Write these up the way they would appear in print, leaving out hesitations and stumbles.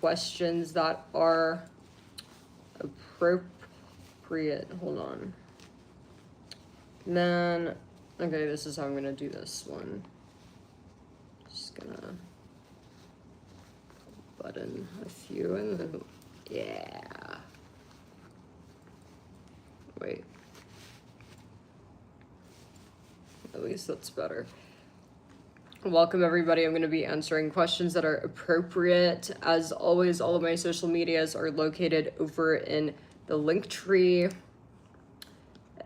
questions that are appropriate. Hold on. And then, okay, this is how I'm gonna do this one. Just gonna button a few and then, yeah. Wait. At least that's better. Welcome everybody. I'm going to be answering questions that are appropriate. As always, all of my social medias are located over in the link tree.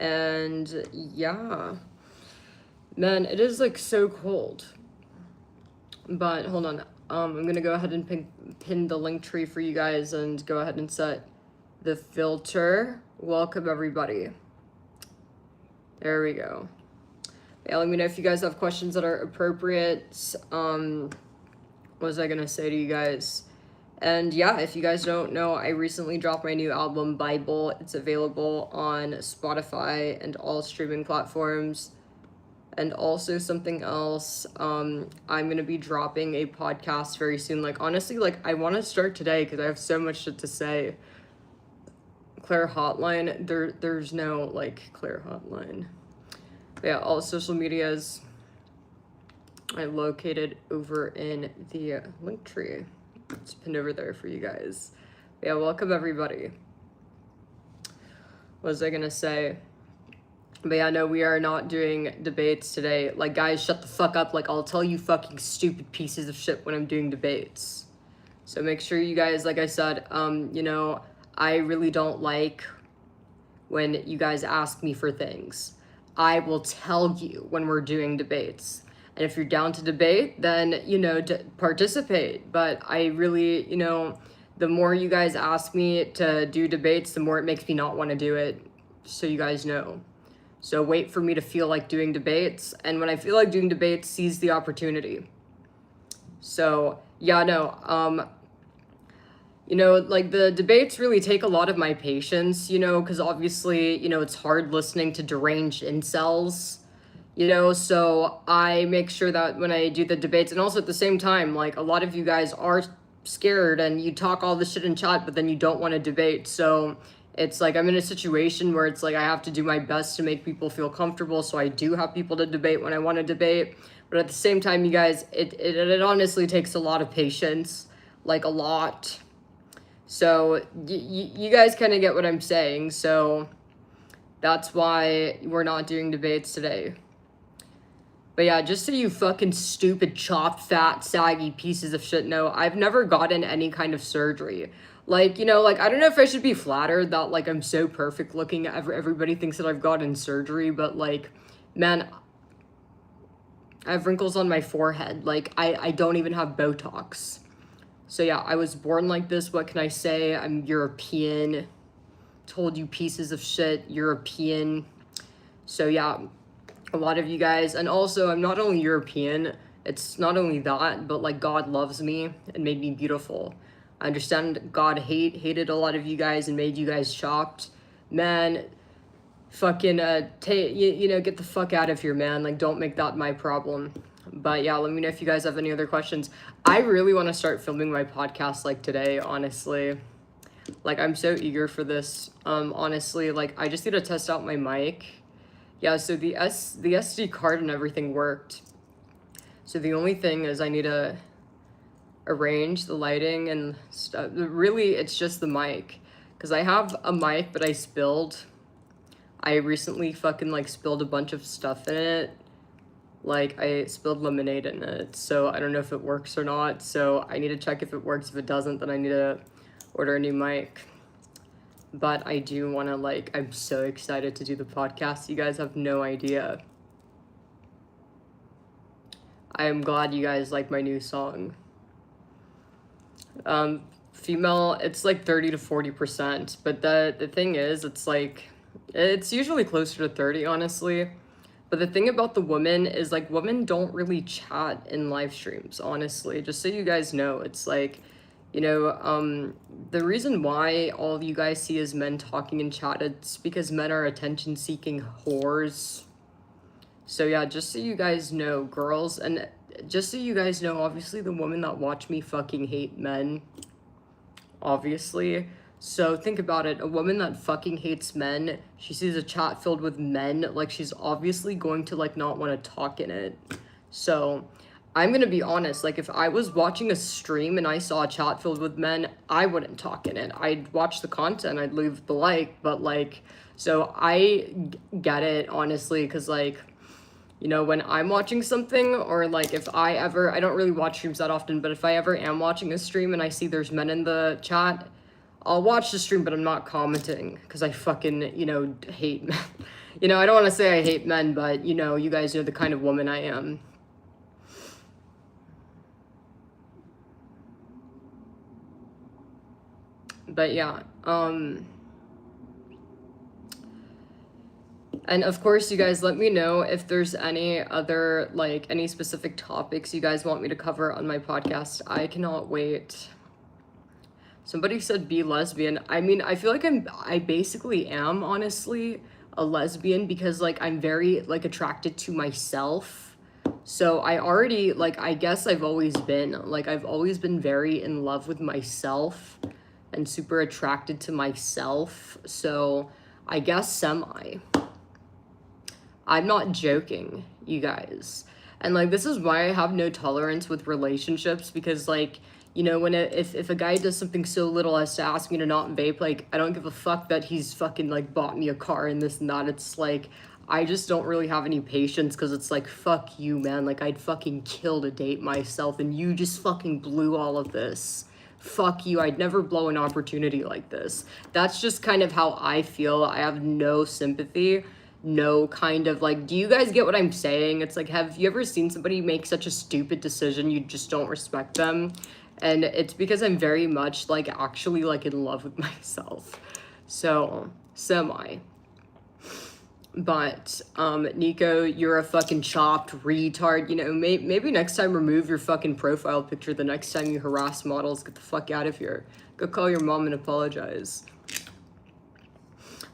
And yeah. Man, it is like so cold. But hold on. I'm going to go ahead and pin the link tree for you guys and go ahead and set the filter. Welcome everybody. There we go. Yeah, let me know if you guys have questions that are appropriate. What was I gonna say to you guys? And yeah, if you guys don't know, I recently dropped my new album, Bible. It's available on Spotify and all streaming platforms. And also something else, I'm gonna be dropping a podcast very soon. Like, honestly, like, I wanna start today because I have so much shit to say. Claire Hotline, there's no, like, Claire Hotline. But yeah, all social medias I located over in the link tree. It's pinned over there for you guys. But yeah, welcome everybody. What was I gonna say? But yeah, no, we are not doing debates today. Like, guys, shut the fuck up. Like, I'll tell you fucking stupid pieces of shit when I'm doing debates. So make sure you guys, like I said, you know, I really don't like when you guys ask me for things. I will tell you when we're doing debates. And if you're down to debate, then, you know, participate. But I really, you know, the more you guys ask me to do debates, the more it makes me not want to do it, so you guys know. So wait for me to feel like doing debates. And when I feel like doing debates, seize the opportunity. So, yeah, no, you know, like, the debates really take a lot of my patience, you know, because obviously, you know, it's hard listening to deranged incels, you know, so I make sure that when I do the debates, and also at the same time, like, a lot of you guys are scared and you talk all this shit in chat, but then you don't want to debate, so it's like I'm in a situation where it's like I have to do my best to make people feel comfortable, so I do have people to debate when I want to debate, but at the same time, you guys, it honestly takes a lot of patience, like, a lot. So you guys kind of get what I'm saying. So that's why we're not doing debates today. But yeah, just so you fucking stupid, chopped, fat, saggy pieces of shit know, I've never gotten any kind of surgery. Like, you know, like, I don't know if I should be flattered that, like, I'm so perfect looking. Everybody thinks that I've gotten surgery, but, like, man, I have wrinkles on my forehead. Like, I don't even have Botox. So yeah, I was born like this. What can I say? I'm European. Told you pieces of shit. European. So yeah, a lot of you guys. And also, I'm not only European. It's not only that, but, like, God loves me and made me beautiful. I understand God hated a lot of you guys and made you guys shocked. Man, fucking, you know, get the fuck out of here, man. Like, don't make that my problem. But yeah, let me know if you guys have any other questions. I really want to start filming my podcast, like, today, honestly. Like, I'm so eager for this. Honestly, like, I just need to test out my mic. Yeah, so the SD card and everything worked. So the only thing is I need to arrange the lighting and stuff. Really, it's just the mic. Because I have a mic, but I spilled. I recently fucking, like, spilled a bunch of stuff in it. Like, I spilled lemonade in it, so I don't know if it works or not, so I need to check if it works. If it doesn't, then I need to order a new mic. But I do want to, like, I'm so excited to do the podcast. You guys have no idea. I am glad you guys like my new song. Female, it's like 30 to 40%, but the thing is, it's like, it's usually closer to 30, honestly. But the thing about the women is, like, women don't really chat in live streams, honestly. Just so you guys know, it's like, you know, the reason why all you guys see is men talking in chat, it's because men are attention-seeking whores. So yeah, just so you guys know, girls, and just so you guys know, obviously the women that watch me fucking hate men. Obviously. So think about it. A woman that fucking hates men, she sees a chat filled with men, like she's obviously going to like not want to talk in it. So I'm gonna be honest, like if I was watching a stream and I saw a chat filled with men, I wouldn't talk in it. I'd watch the content, I'd leave the like, but like, so I get it honestly, because like, you know, when I'm watching something, or like if I don't really watch streams that often, but if I ever am watching a stream and I see there's men in the chat, I'll watch the stream, but I'm not commenting because I fucking, you know, hate men. You know, I don't want to say I hate men, but you know, you guys know the kind of woman I am. But yeah, and of course, you guys let me know if there's any other, like, any specific topics you guys want me to cover on my podcast. I cannot wait. Somebody said be lesbian. I mean, I feel like I basically am, honestly, a lesbian because, like, I'm very, like, attracted to myself. So I already, like, I guess I've always been very in love with myself and super attracted to myself. So I guess semi. I'm not joking, you guys. And like, this is why I have no tolerance with relationships, because like, you know, when if a guy does something so little as to ask me to not vape, like, I don't give a fuck that he's fucking like bought me a car and this and that. It's like, I just don't really have any patience, because it's like, fuck you, man. Like, I'd fucking kill to date myself, and you just fucking blew all of this. Fuck you, I'd never blow an opportunity like this. That's just kind of how I feel. I have no sympathy. No kind of like, do you guys get what I'm saying? It's like, have you ever seen somebody make such a stupid decision you just don't respect them? And it's because I'm very much like actually like in love with myself. So semi. But Nico, you're a fucking chopped retard. You know, maybe next time remove your fucking profile picture the next time you harass models. Get the fuck out of here. Go call your mom and apologize.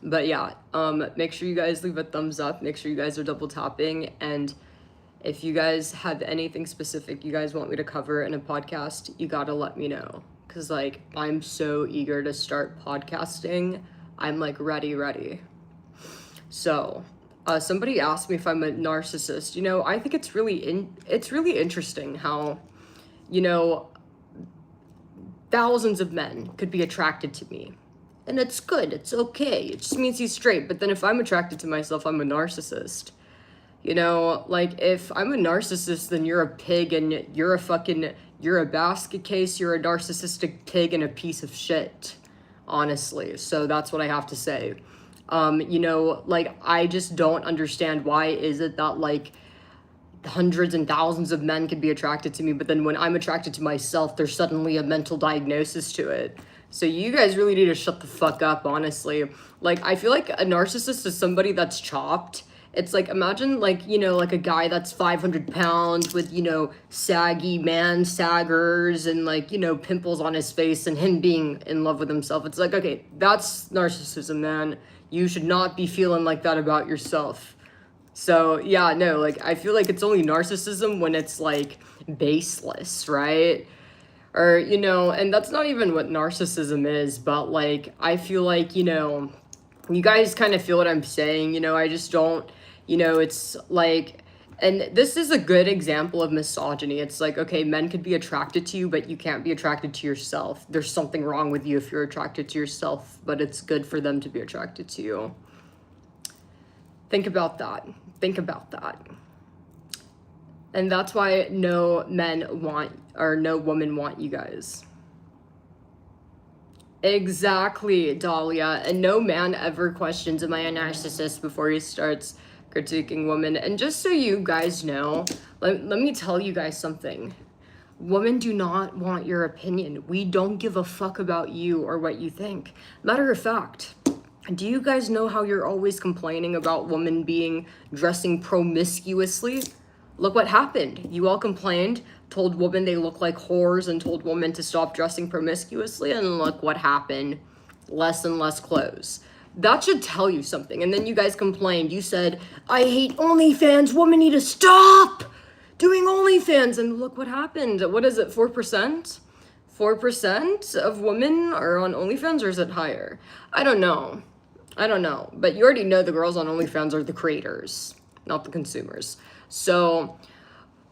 But yeah, make sure you guys leave a thumbs up. Make sure you guys are double tapping. And if you guys have anything specific you guys want me to cover in a podcast, you gotta let me know. Because, like, I'm so eager to start podcasting. I'm, like, ready. So, somebody asked me if I'm a narcissist. You know, I think it's really interesting how, you know, thousands of men could be attracted to me. And it's good, it's okay, it just means he's straight. But then if I'm attracted to myself, I'm a narcissist. You know, like, if I'm a narcissist, then you're a pig, and you're a basket case, you're a narcissistic pig and a piece of shit, honestly. So that's what I have to say. You know, like, I just don't understand why is it that, like, hundreds and thousands of men could be attracted to me, but then when I'm attracted to myself, there's suddenly a mental diagnosis to it. So you guys really need to shut the fuck up, honestly. Like, I feel like a narcissist is somebody that's chopped. It's like, imagine, like, you know, like a guy that's 500 pounds with, you know, saggy man saggers and, like, you know, pimples on his face, and him being in love with himself. It's like, okay, that's narcissism, man. You should not be feeling like that about yourself. So, yeah, no, like, I feel like it's only narcissism when it's, like, baseless, right? Or, you know, and that's not even what narcissism is, but, like, I feel like, you know, you guys kind of feel what I'm saying, you know, I just don't, you know, it's like, and this is a good example of misogyny. It's like, okay, men could be attracted to you, but you can't be attracted to yourself. There's something wrong with you if you're attracted to yourself, but it's good for them to be attracted to you. Think about that. Think about that. And that's why no men want, or no woman want you guys. Exactly, Dahlia. And no man ever questions, am I a narcissist, before he starts critiquing women. And just so you guys know, let me tell you guys something. Women do not want your opinion. We don't give a fuck about you or what you think. Matter of fact, do you guys know how you're always complaining about women dressing promiscuously? Look what happened. You all complained, told women they look like whores, and told women to stop dressing promiscuously, and look what happened. Less and less clothes. That should tell you something. And then you guys complained. You said, I hate OnlyFans. Women need to stop. doing OnlyFans, and look what happened. What is it, 4%? 4% of women are on OnlyFans, or is it higher? I don't know. But you already know the girls on OnlyFans are the creators, not the consumers. So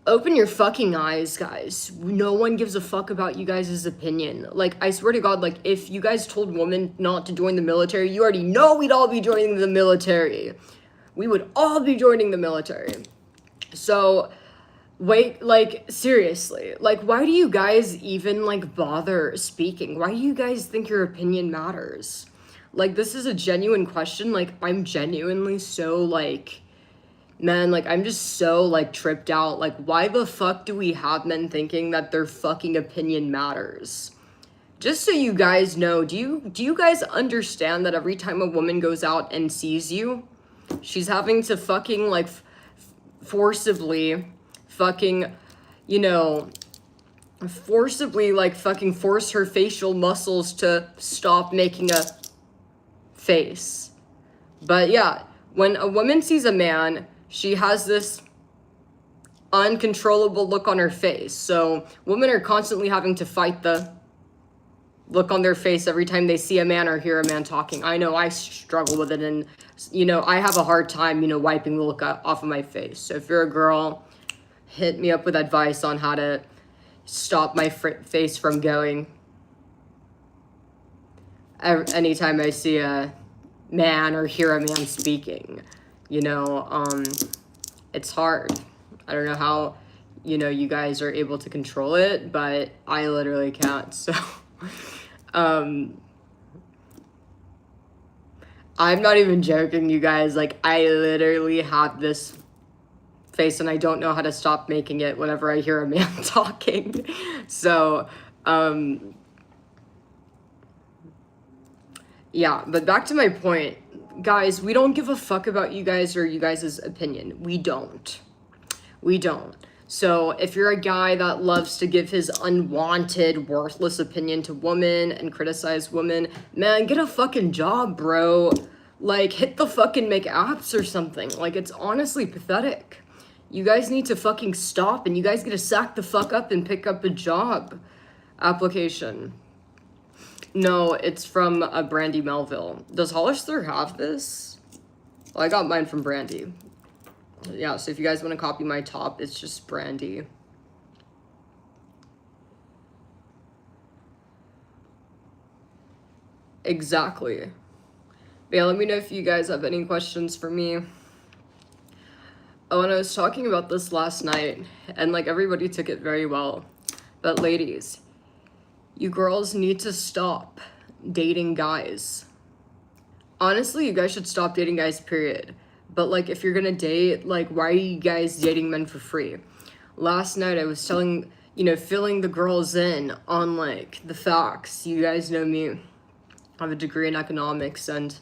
open your fucking eyes, guys. No one gives a fuck about you guys' opinion. Like, I swear to God, like, if you guys told women not to join the military, you already know we'd all be joining the military. We would all be joining the military. So, wait, like, seriously. Like, why do you guys even, like, bother speaking? Why do you guys think your opinion matters? Like, this is a genuine question. Like, I'm genuinely so, like... Man, like, I'm just so, like, tripped out. Like, why the fuck do we have men thinking that their fucking opinion matters? Just so you guys know, do you guys understand that every time a woman goes out and sees you, she's having to fucking, like, forcibly fucking, you know, forcibly, like, fucking force her facial muscles to stop making a face. But, yeah, when a woman sees a man... she has this uncontrollable look on her face. So women are constantly having to fight the look on their face every time they see a man or hear a man talking. I know I struggle with it, and, you know, I have a hard time, you know, wiping the look off of my face. So if you're a girl, hit me up with advice on how to stop my face from going anytime I see a man or hear a man speaking. You know, it's hard. I don't know how, you know, you guys are able to control it, but I literally can't. So, I'm not even joking, you guys. Like, I literally have this face and I don't know how to stop making it whenever I hear a man talking. So, yeah, but back to my point. Guys, we don't give a fuck about you guys or you guys' opinion. We don't. So if you're a guy that loves to give his unwanted, worthless opinion to women and criticize women, man, get a fucking job, bro. Like, hit the fucking make apps or something. Like, it's honestly pathetic. You guys need to fucking stop, and you guys get to sack the fuck up and pick up a job application. No, it's from Brandy Melville. Does Hollister have this? Well, I got mine from Brandy. Yeah, so if you guys want to copy my top, it's just Brandy. Exactly. But yeah, let me know if you guys have any questions for me. Oh, and I was talking about this last night, and, like, everybody took it very well. But ladies... you girls need to stop dating guys. Honestly, you guys should stop dating guys, period. But, like, if you're gonna date, like, why are you guys dating men for free? Last night I was telling, you know, filling the girls in on, like, the facts. You guys know me. I have a degree in economics, and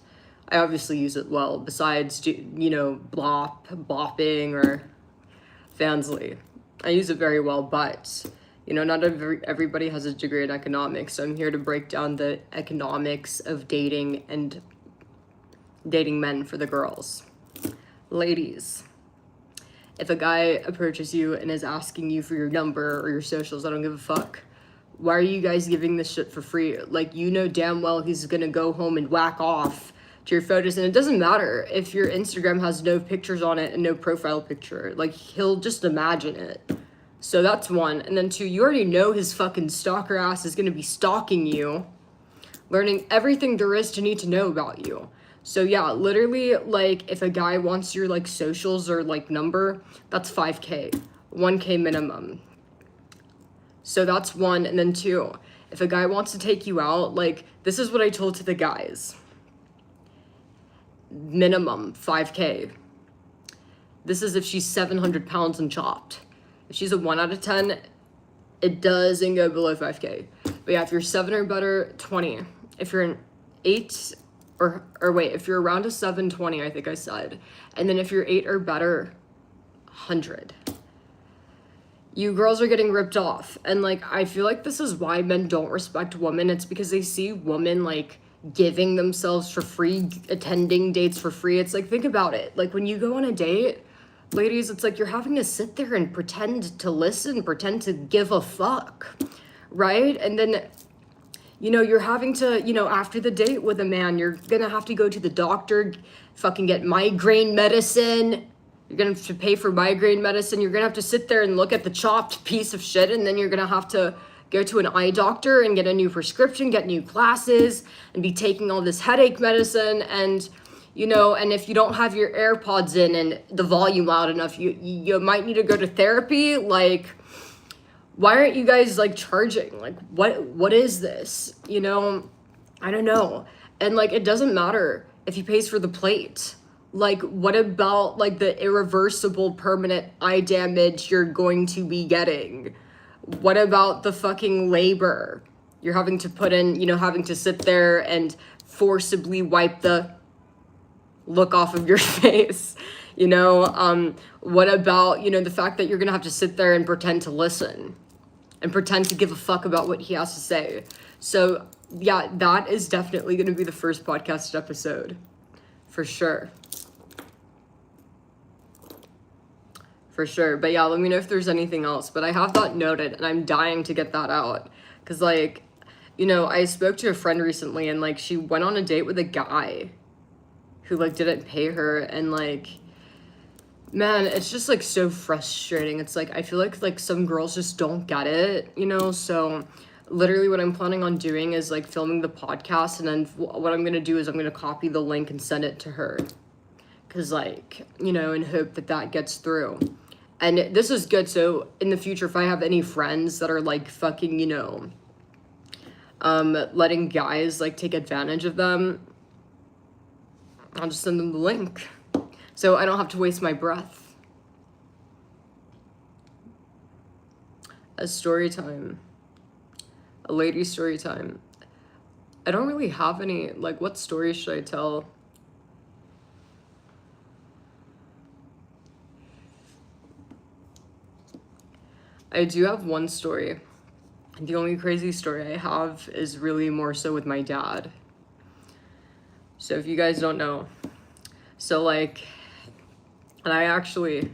I obviously use it well, besides, you know, bopping or Fansly. I use it very well, but... you know, not everybody has a degree in economics, so I'm here to break down the economics of dating and dating men for the girls. Ladies, if a guy approaches you and is asking you for your number or your socials, I don't give a fuck. Why are you guys giving this shit for free? Like, you know damn well he's gonna go home and whack off to your photos, and it doesn't matter if your Instagram has no pictures on it and no profile picture. Like, he'll just imagine it. So that's one. And then two, you already know his fucking stalker ass is going to be stalking you, learning everything there is to need to know about you. So yeah, literally, like, if a guy wants your, like, socials or, like, number, that's $5K. $1K minimum. So that's one. And then two, if a guy wants to take you out, like, this is what I told to the guys. Minimum $5K. This is if she's 700 pounds and chopped. If she's a 1 out of 10, it doesn't go below 5K. But yeah, if you're 7 or better, 20. If you're an 8, or wait, if you're around a 7, 20, I think I said. And then if you're 8 or better, 100. You girls are getting ripped off. And, like, I feel like this is why men don't respect women. It's because they see women, like, giving themselves for free, attending dates for free. It's like, think about it. Like, when you go on a date... ladies, it's like you're having to sit there and pretend to listen, pretend to give a fuck, right? And then, you know, you're having to, you know, after the date with a man, you're gonna have to go to the doctor, fucking get migraine medicine. You're gonna have to pay for migraine medicine. You're gonna have to sit there and look at the chopped piece of shit, and then you're gonna have to go to an eye doctor and get a new prescription, get new glasses, and be taking all this headache medicine. And, you know, and if you don't have your AirPods in and the volume loud enough, you might need to go to therapy. Like, why aren't you guys like charging? Like, what is this? You know, I don't know. And like, it doesn't matter if he pays for the plate. Like, what about like the irreversible permanent eye damage you're going to be getting? What about the fucking labor you're having to put in, you know, having to sit there and forcibly wipe the look off of your face? You know, what about, you know, the fact that you're gonna have to sit there and pretend to listen and pretend to give a fuck about what he has to say? So yeah, that is definitely gonna be the first podcast episode, for sure. For sure. But yeah, let me know if there's anything else. But I have that noted, and I'm dying to get that out. Because, like, you know, I spoke to a friend recently, and, like, she went on a date with a guy who, like, didn't pay her. And, like, man, it's just, like, so frustrating. It's, like, I feel like some girls just don't get it, you know? So, literally what I'm planning on doing is, like, filming the podcast. And then what I'm going to do is I'm going to copy the link and send it to her. Because, like, you know, in hope that that gets through. And this is good, so in the future, if I have any friends that are, like, fucking, you know, letting guys, like, take advantage of them, I'll just send them the link. So I don't have to waste my breath. A story time. A lady story time. I don't really have any, like, what story should I tell? I do have one story. The only crazy story I have is really more so with my dad. So if you guys don't know, so like, and I actually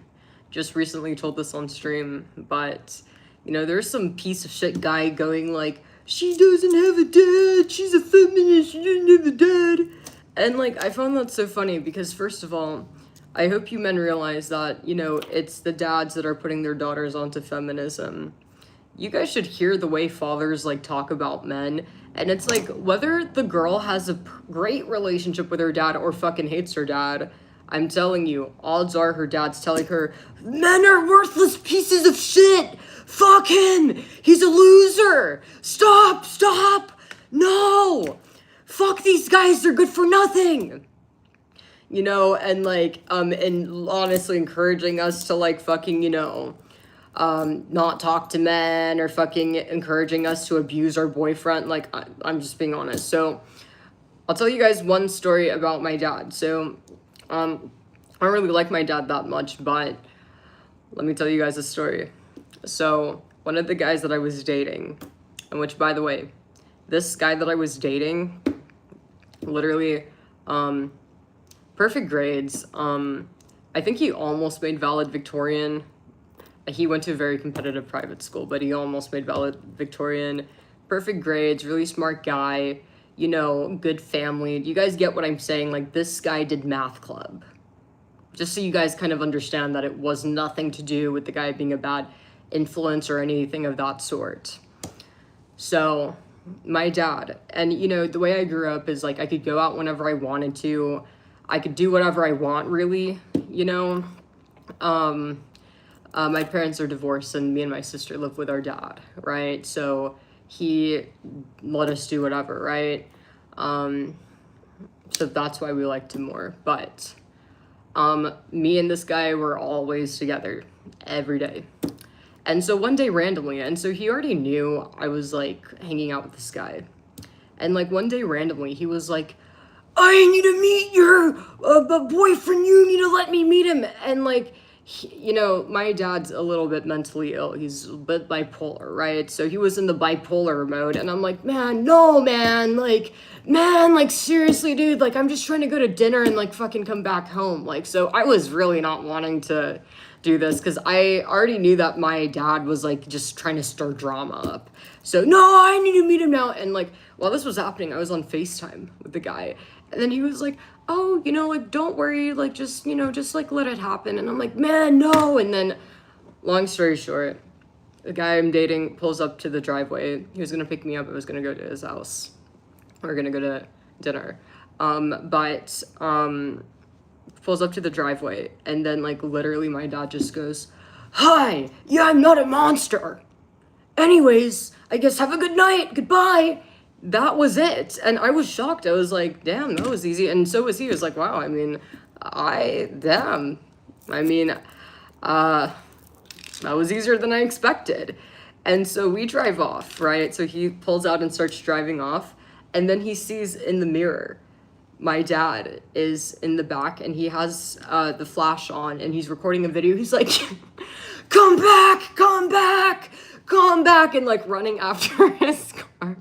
just recently told this on stream, but you know, there's some piece of shit guy going like, she doesn't have a dad, she's a feminist, she doesn't have a dad. And like, I found that so funny because first of all, I hope you men realize that, you know, it's the dads that are putting their daughters onto feminism. You guys should hear the way fathers, like, talk about men. And it's like, whether the girl has a great relationship with her dad or fucking hates her dad, I'm telling you, odds are her dad's telling her, men are worthless pieces of shit! Fuck him! He's a loser! Stop! No! Fuck these guys, they're good for nothing! You know, and like, and honestly encouraging us to like fucking, you know, not talk to men or fucking encouraging us to abuse our boyfriend. Like, I'm just being honest. So I'll tell you guys one story about my dad. So, I don't really like my dad that much, but let me tell you guys a story. So one of the guys that I was dating, and which, by the way, this guy that I was dating, literally, perfect grades. I think he almost made valedictorian. He went to a very competitive private school, but he almost made valedictorian. Perfect grades, really smart guy, you know, good family. You guys get what I'm saying? Like, this guy did math club. Just so you guys kind of understand that it was nothing to do with the guy being a bad influence or anything of that sort. So, my dad, and you know, the way I grew up is like I could go out whenever I wanted to. I could do whatever I want, really, you know. My parents are divorced and me and my sister live with our dad, right? So he let us do whatever, right? So that's why we liked him more. But me and this guy were always together every day. And so one day randomly, and so he already knew I was like hanging out with this guy. And like one day randomly, he was like, I need to meet your boyfriend, you need to let me meet him. And like, you know, my dad's a little bit mentally ill. He's a bit bipolar, right? So he was in the bipolar mode, and I'm like, man, no, man, like, seriously, dude, like, I'm just trying to go to dinner and, like, fucking come back home. Like, so I was really not wanting to do this, because I already knew that my dad was, like, just trying to stir drama up. So, no, I need to meet him now. And, like, while this was happening, I was on FaceTime with the guy, and then he was like, oh, you know, like, don't worry, like, just, you know, just, like, let it happen. And I'm like, man, no. And then, long story short, the guy I'm dating pulls up to the driveway. He was gonna pick me up. I was gonna go to his house. We're gonna go to dinner. But pulls up to the driveway, and then, like, literally my dad just goes, hi, yeah, I'm not a monster. Anyways, I guess have a good night, goodbye. That was it. And I was shocked. I was like, damn, that was easy. And so was he. He was like, wow, I mean, that was easier than I expected. And so we drive off, right? So he pulls out and starts driving off. And then he sees in the mirror, my dad is in the back, and he has the flash on, and he's recording a video. He's like, come back, come back, come back, and, like, running after his car,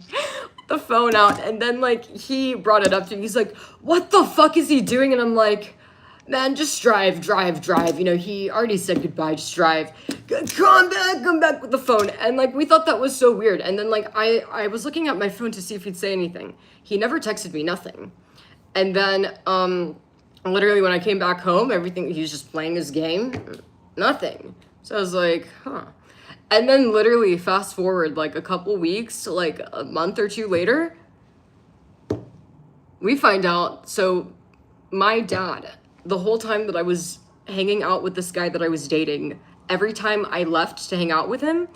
the phone out. And then, like, he brought it up to me. He's like, what the fuck is he doing? And I'm like, man, just drive. You know, he already said goodbye, just drive. Come back with the phone. And, like, we thought that was so weird. And then, like, I was looking at my phone to see if he'd say anything. He never texted me, nothing. And then, literally when I came back home, everything, he was just playing his game, nothing. So I was like, huh. And then literally fast forward like a couple weeks, like a month or two later, we find out, so my dad, the whole time that I was hanging out with this guy that I was dating, every time I left to hang out with him,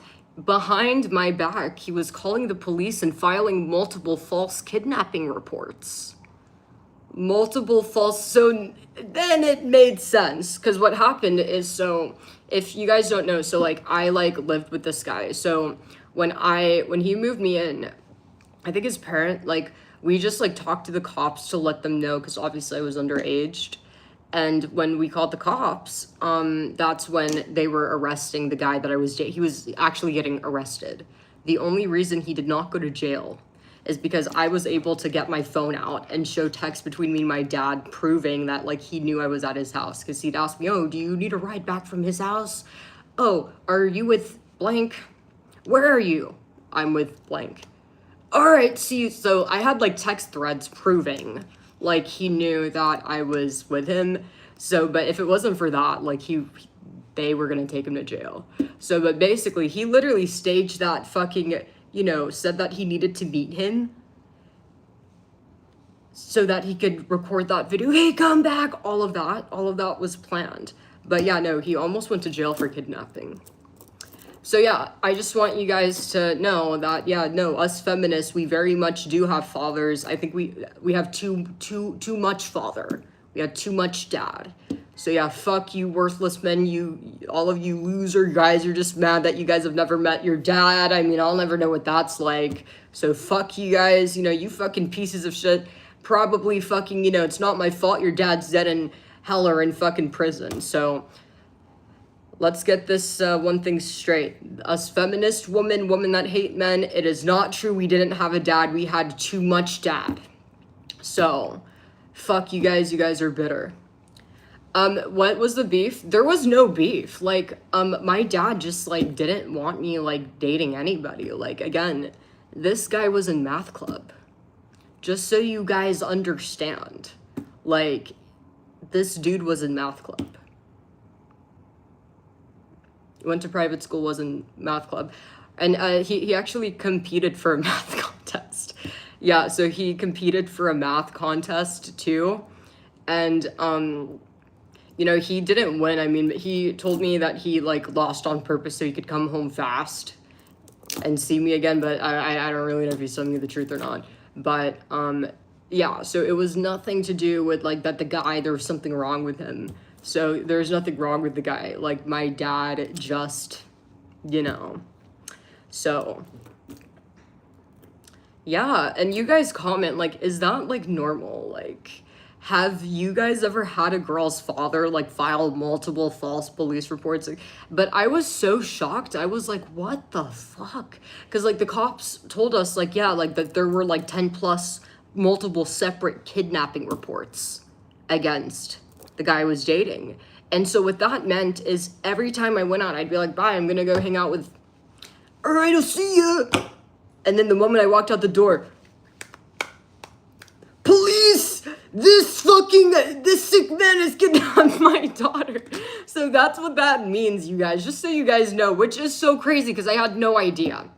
behind my back, he was calling the police and filing multiple false kidnapping reports. So then it made sense, because what happened is, so if you guys don't know, so like I like lived with this guy. So when he moved me in, I think his parent, like, we just like talked to the cops to let them know, because obviously I was underaged. And when we called the cops, that's when they were arresting the guy that I was dating. He was actually getting arrested. The only reason he did not go to jail is because I was able to get my phone out and show text between me and my dad proving that, like, he knew I was at his house, because he'd ask me, oh, do you need a ride back from his house? Oh, are you with blank? Where are you? I'm with blank. All right, see, so I had, like, text threads proving, like, he knew that I was with him. So, but if it wasn't for that, like, they were gonna take him to jail. So, but basically, he literally staged that fucking, you know, said that he needed to meet him so that he could record that video. Hey, come back. All of that was planned. But yeah, no, he almost went to jail for kidnapping. So yeah, I just want you guys to know that, yeah, no, us feminists, we very much do have fathers. I think we have too much father. We have too much dad. So yeah, fuck you worthless men, all of you loser guys are just mad that you guys have never met your dad. I mean, I'll never know what that's like. So fuck you guys, you know, you fucking pieces of shit. Probably fucking, you know, it's not my fault your dad's dead in hell or in fucking prison. So let's get this one thing straight. Us feminist women that hate men, it is not true we didn't have a dad. We had too much dad. So fuck you guys are bitter. What was the beef? There was no beef. Like, my dad just, like, didn't want me, like, dating anybody. Like, again, this guy was in math club. Just so you guys understand. Like, this dude was in math club. Went to private school, was in math club. And, he actually competed for a math contest. Yeah, so he competed for a math contest, too. And, you know, he didn't win. I mean, he told me that he, like, lost on purpose so he could come home fast and see me again, but I don't really know if he's telling me the truth or not. But, yeah, so it was nothing to do with, like, that the guy, there was something wrong with him. So there's nothing wrong with the guy. Like, my dad just, you know. So, yeah, and you guys comment, like, is that, like, normal? Like, have you guys ever had a girl's father like file multiple false police reports? But I was so shocked. I was like, what the fuck? Because like the cops told us like, yeah, like that there were like 10 plus multiple separate kidnapping reports against the guy I was dating. And so what that meant is every time I went out, I'd be like, bye, I'm gonna go hang out with, all right, I'll see ya. And then the moment I walked out the door, police, this sick man has kidnapped my daughter. So that's what that means, you guys, just so you guys know, which is so crazy because I had no idea.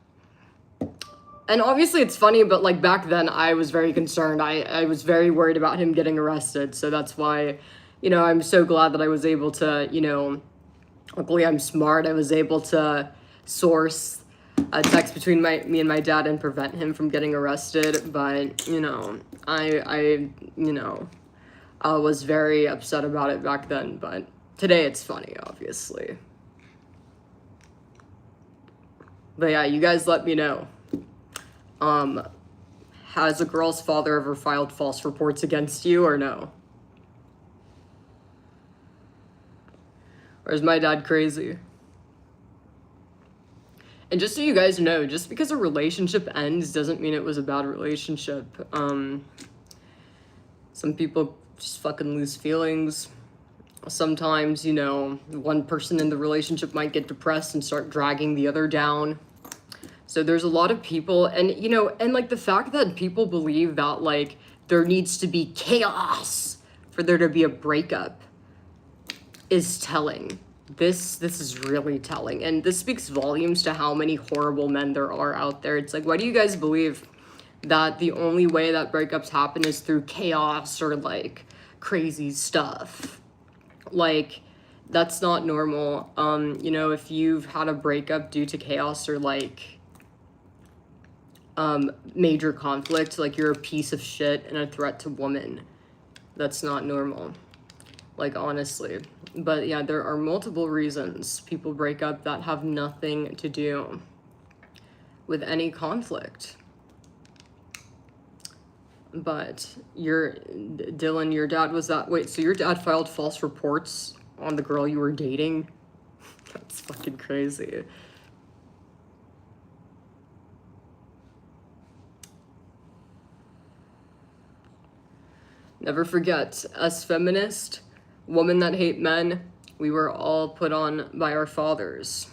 And obviously it's funny, but like back then I was very concerned. I was very worried about him getting arrested. So that's why, you know, I'm so glad that I was able to, you know, luckily I'm smart. I was able to source a text between me and my dad and prevent him from getting arrested. But, you know, I was very upset about it back then. But today it's funny, obviously. But yeah, you guys let me know. Has a girl's father ever filed false reports against you or no? Or is my dad crazy? And just so you guys know, just because a relationship ends doesn't mean it was a bad relationship. Some people just fucking lose feelings. Sometimes, you know, one person in the relationship might get depressed and start dragging the other down. So there's a lot of people, and, you know, and like the fact that people believe that like there needs to be chaos for there to be a breakup is telling. This is really telling, and this speaks volumes to how many horrible men there are out there. It's like, why do you guys believe that the only way that breakups happen is through chaos or like crazy stuff? Like, that's not normal. You know, if you've had a breakup due to chaos or like major conflict, like you're a piece of shit and a threat to women. That's not normal. Like, honestly. But yeah, there are multiple reasons people break up that have nothing to do with any conflict. But Dylan, your dad was that, wait, so your dad filed false reports on the girl you were dating? That's fucking crazy. Never forget, us feminists, women that hate men, we were all put on by our fathers.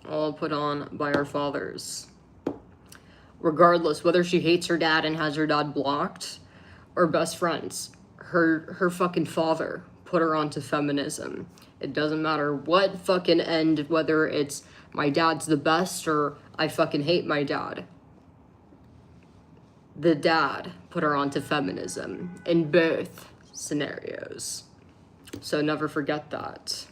All put on by our fathers. Regardless, whether she hates her dad and has her dad blocked, or best friends, her fucking father put her onto feminism. It doesn't matter what fucking end, whether it's my dad's the best or I fucking hate my dad. The dad put her onto feminism in both scenarios. So never forget that.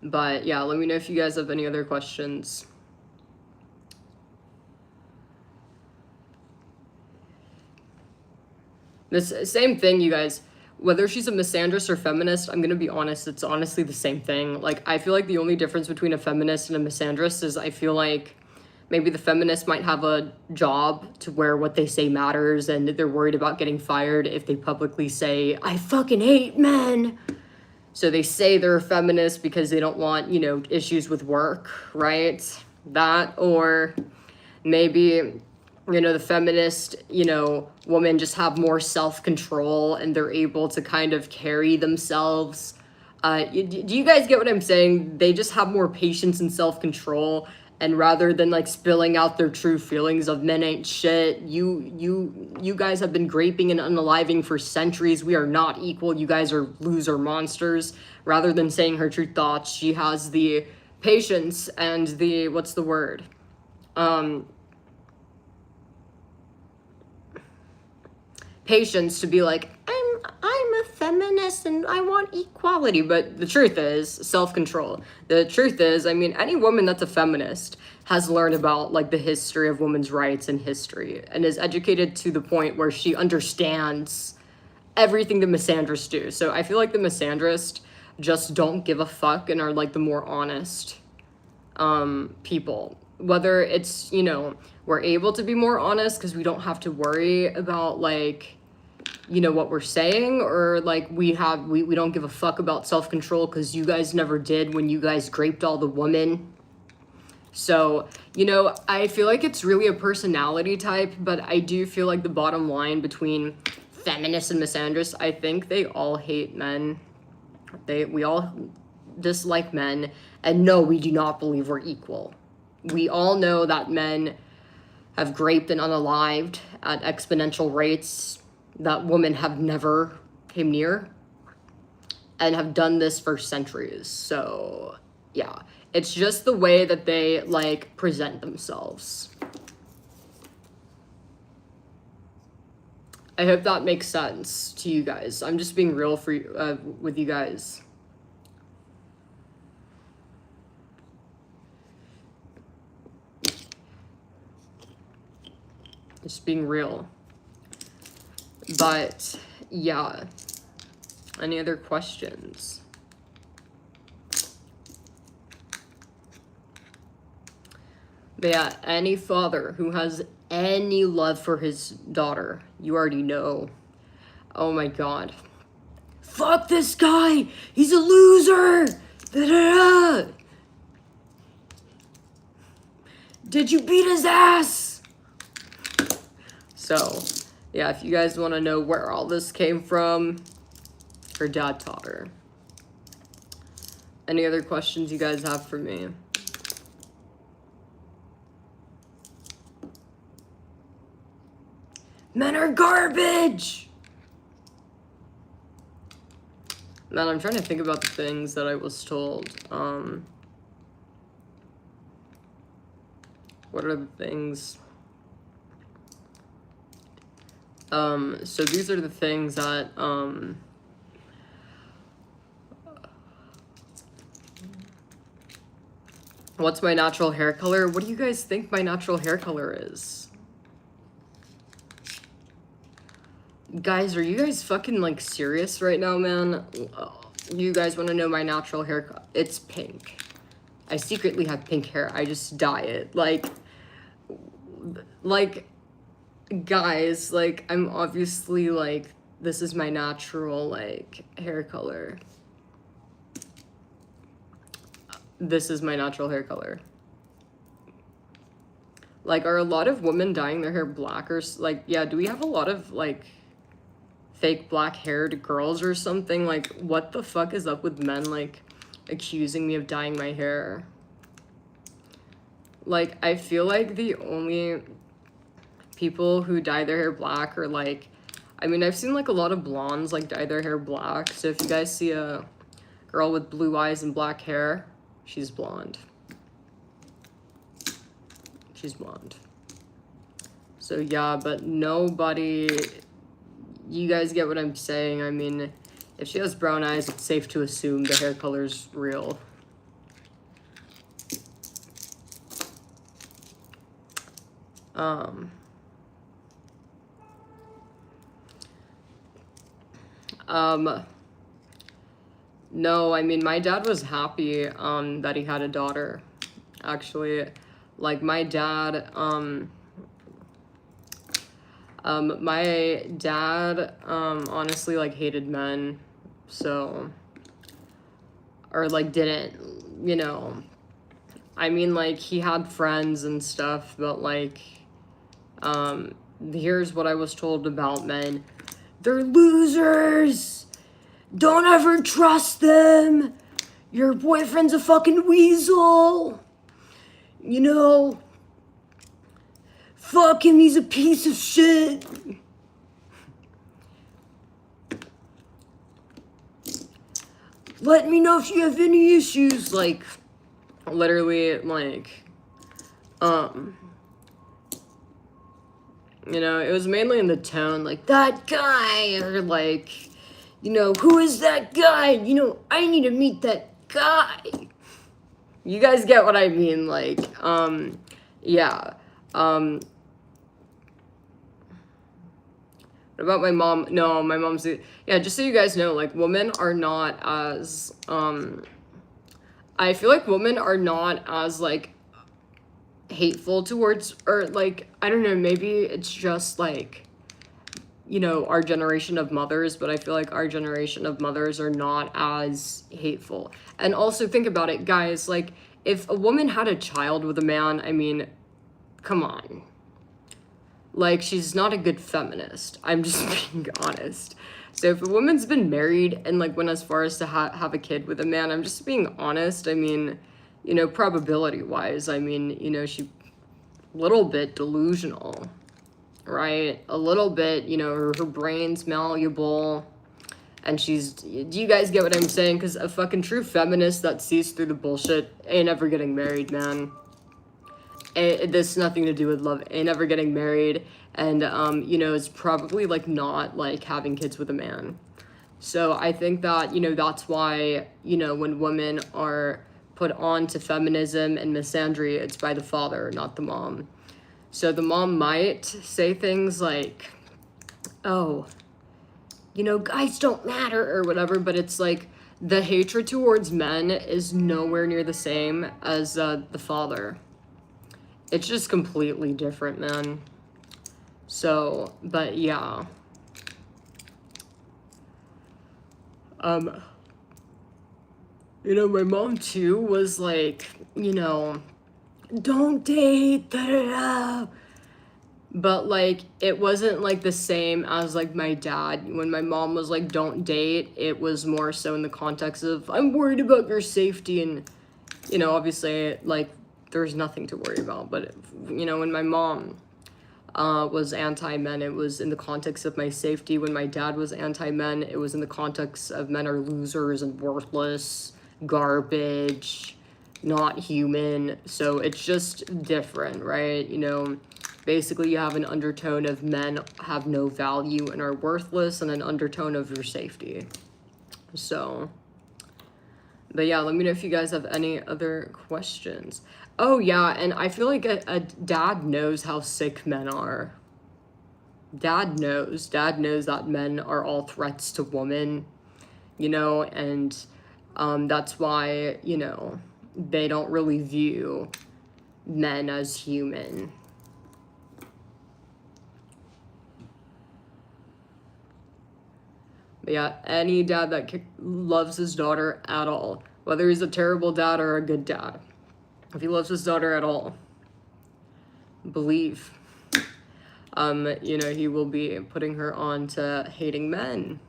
But yeah, let me know if you guys have any other questions. This same thing, you guys. Whether she's a misandrist or feminist, I'm gonna be honest, it's honestly the same thing. Like, I feel like the only difference between a feminist and a misandrist is I feel like maybe the feminists might have a job to where what they say matters and they're worried about getting fired if they publicly say, I fucking hate men. So they say they're a feminist because they don't want, you know, issues with work, right? That, or maybe, you know, the feminist, you know, women just have more self-control and they're able to kind of carry themselves. Do you guys get what I'm saying? They just have more patience and self-control. And rather than like spilling out their true feelings of men ain't shit, you guys have been graping and unaliving for centuries. We are not equal. You guys are loser monsters. Rather than saying her true thoughts, she has the patience and the, what's the word? Patience to be like, I'm a feminist and I want equality. But the truth is self-control. The truth is, I mean, any woman that's a feminist has learned about like the history of women's rights in history and is educated to the point where she understands everything the misandrists do. So I feel like the misandrists just don't give a fuck and are like the more honest people. whether it's, you know, we're able to be more honest because we don't have to worry about, like, you know, what we're saying, or like we don't give a fuck about self-control because you guys never did when you guys graped all the women. So, you know, I feel like it's really a personality type, but I do feel like the bottom line between feminists and misandrists, I think they all hate men. We all dislike men, and no, we do not believe we're equal. We all know that men have raped and unalived at exponential rates that women have never came near, and have done this for centuries. So, yeah. It's just the way that they, like, present themselves. I hope that makes sense to you guys. I'm just being real for you, with you guys. Just being real. But, yeah. Any other questions? But yeah, any father who has any love for his daughter, you already know. Oh my god. Fuck this guy! He's a loser! Da-da-da! Did you beat his ass? So, yeah, if you guys want to know where all this came from, her dad taught her. Any other questions you guys have for me? Men are garbage! Man, I'm trying to think about the things that I was told. What are the things? So these are the things that, what's my natural hair color? What do you guys think my natural hair color is? Guys, are you guys fucking, like, serious right now, man? You guys want to know my natural hair color? It's pink. I secretly have pink hair. I just dye it. Like, guys, like, I'm obviously, like, this is my natural, like, hair color. This is my natural hair color. Like, are a lot of women dyeing their hair black or, like, yeah, do we have a lot of, like, fake black-haired girls or something? Like, what the fuck is up with men, like, accusing me of dyeing my hair? Like, I feel like the only people who dye their hair black are, like, I mean, I've seen, like, a lot of blondes, like, dye their hair black. So if you guys see a girl with blue eyes and black hair, she's blonde. She's blonde. So, yeah, but nobody... You guys get what I'm saying. I mean, if she has brown eyes, it's safe to assume the hair color's real. No, I mean, my dad was happy, that he had a daughter, actually. Like, my dad, honestly, like, hated men, so, or, like, didn't, you know, I mean, like, he had friends and stuff, but, like, here's what I was told about men. They're losers! Don't ever trust them! Your boyfriend's a fucking weasel! You know? Fuck him, he's a piece of shit! Let me know if you have any issues, like, literally, like, you know, it was mainly in the tone, like, that guy, or, like, you know, who is that guy? You know, I need to meet that guy. You guys get what I mean, like, yeah, what about my mom? No, my mom's, yeah, just so you guys know, like, women are not as, I feel like women are not as, like, hateful towards, or like, I don't know, maybe it's just like, you know, our generation of mothers, but I feel like our generation of mothers are not as hateful. And also think about it, guys, like if a woman had a child with a man, I mean, come on. Like, she's not a good feminist. I'm just being honest. So if a woman's been married and like went as far as to have a kid with a man, I'm just being honest. I mean, you know, probability wise, I mean, you know, she a little bit delusional, right? A little bit, you know, her brain's malleable, and she's, do you guys get what I'm saying? Because a fucking true feminist that sees through the bullshit ain't ever getting married, man. This nothing to do with love, ain't ever getting married, and you know, it's probably like not like having kids with a man. So I think that, you know, that's why, you know, when women are put on to feminism and misandry, it's by the father, not the mom. So the mom might say things like, oh, you know, guys don't matter or whatever, but it's like the hatred towards men is nowhere near the same as the father. It's just completely different, man. So, but yeah. You know, my mom too was like, you know, don't date, da da da. But like, it wasn't like the same as like my dad. When my mom was like, don't date, it was more so in the context of, I'm worried about your safety. And, you know, obviously, like, there's nothing to worry about. But, you know, when my mom was anti-men, it was in the context of my safety. When my dad was anti-men, it was in the context of men are losers and worthless, garbage, not human. So it's just different, right? You know, basically you have an undertone of men have no value and are worthless, and an undertone of your safety. So, but yeah, let me know if you guys have any other questions. Oh yeah, and I feel like a dad knows how sick men are. Dad knows that men are all threats to women, you know, and that's why, you know, they don't really view men as human. But yeah, any dad that loves his daughter at all, whether he's a terrible dad or a good dad, if he loves his daughter at all, believe, you know, he will be putting her on to hating men.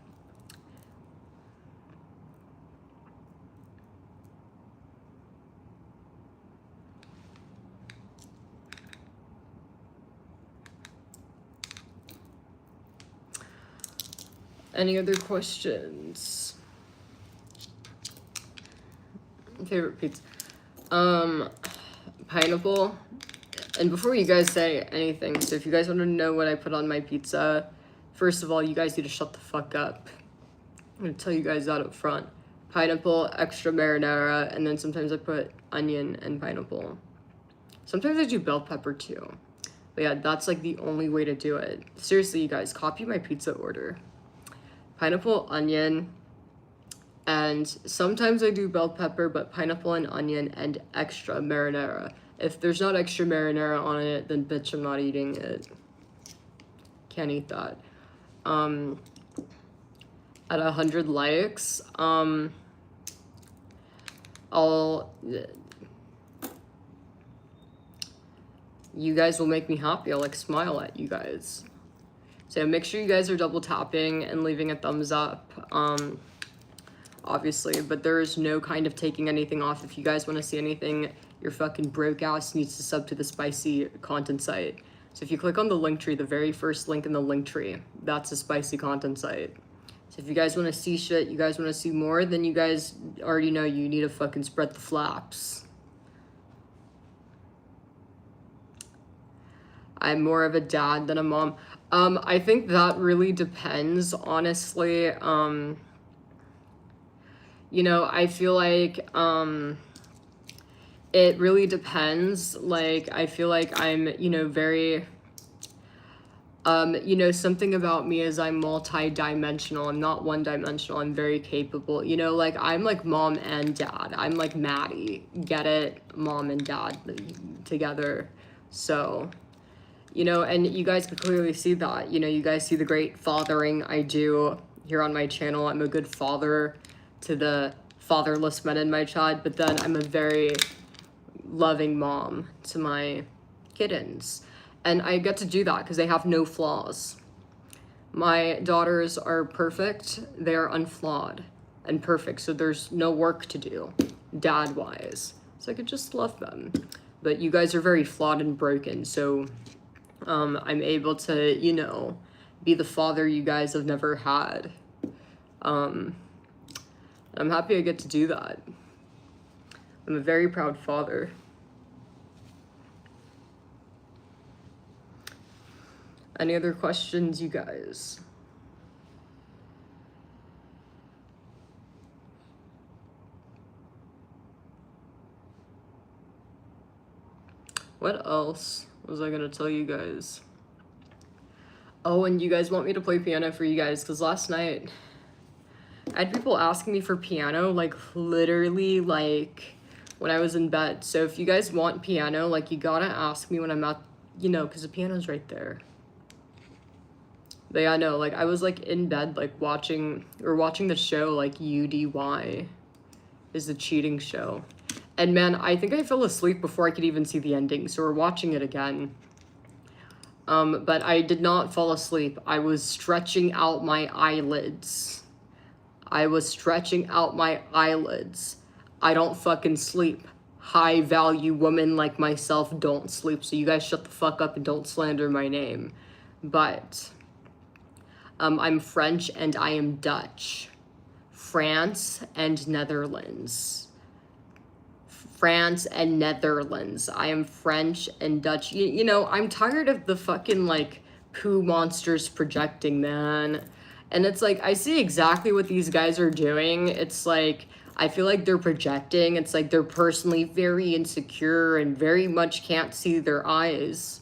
Any other questions? Favorite pizza? Pineapple. And before you guys say anything, so if you guys want to know what I put on my pizza, first of all, you guys need to shut the fuck up. I'm gonna tell you guys that up front. Pineapple, extra marinara, and then sometimes I put onion and pineapple. Sometimes I do bell pepper too. But yeah, that's like the only way to do it. Seriously, you guys, copy my pizza order. Pineapple, onion, and sometimes I do bell pepper, but pineapple and onion and extra marinara. If there's not extra marinara on it, then bitch, I'm not eating it. Can't eat that. At 100 likes, you guys will make me happy. I'll like smile at you guys. So make sure you guys are double tapping and leaving a thumbs up, obviously, but there is no kind of taking anything off. If you guys want to see anything, your fucking broke ass needs to sub to the spicy content site. So if you click on the link tree, the very first link in the link tree, that's a spicy content site. So if you guys want to see shit, you guys want to see more, then you guys already know you need to fucking spread the flaps. I'm more of a dad than a mom. I think that really depends, honestly. You know, I feel like, it really depends. Like, I feel like I'm, you know, very, you know, something about me is I'm multi-dimensional. I'm not one-dimensional. I'm very capable. You know, like, I'm like mom and dad. I'm like Maddie. Get it? Mom and dad together. So, you know, and you guys can clearly see that. You know, you guys see the great fathering I do here on my channel. I'm a good father to the fatherless men in my child, but then I'm a very loving mom to my kittens. And I get to do that because they have no flaws. My daughters are perfect. They are unflawed and perfect. So there's no work to do, dad-wise. So I could just love them. But you guys are very flawed and broken. So I'm able to, you know, be the father you guys have never had. I'm happy I get to do that. I'm a very proud father. Any other questions, you guys? What else was I gonna tell you guys? Oh, and you guys want me to play piano for you guys, because last night I had people asking me for piano, like literally like when I was in bed. So if you guys want piano, like you gotta ask me when I'm at, you know, because the piano's right there. But yeah, no, like I was like in bed, like watching the show, like UDY is the cheating show. And man, I think I fell asleep before I could even see the ending. So we're watching it again. But I did not fall asleep. I was stretching out my eyelids. I don't fucking sleep. High value women like myself don't sleep. So you guys shut the fuck up and don't slander my name. But I'm French and I am Dutch. France and Netherlands. France and Netherlands. I am French and Dutch. You know, I'm tired of the fucking like poo monsters projecting, man. And it's like, I see exactly what these guys are doing. It's like, I feel like they're projecting. It's like they're personally very insecure and very much can't see their eyes,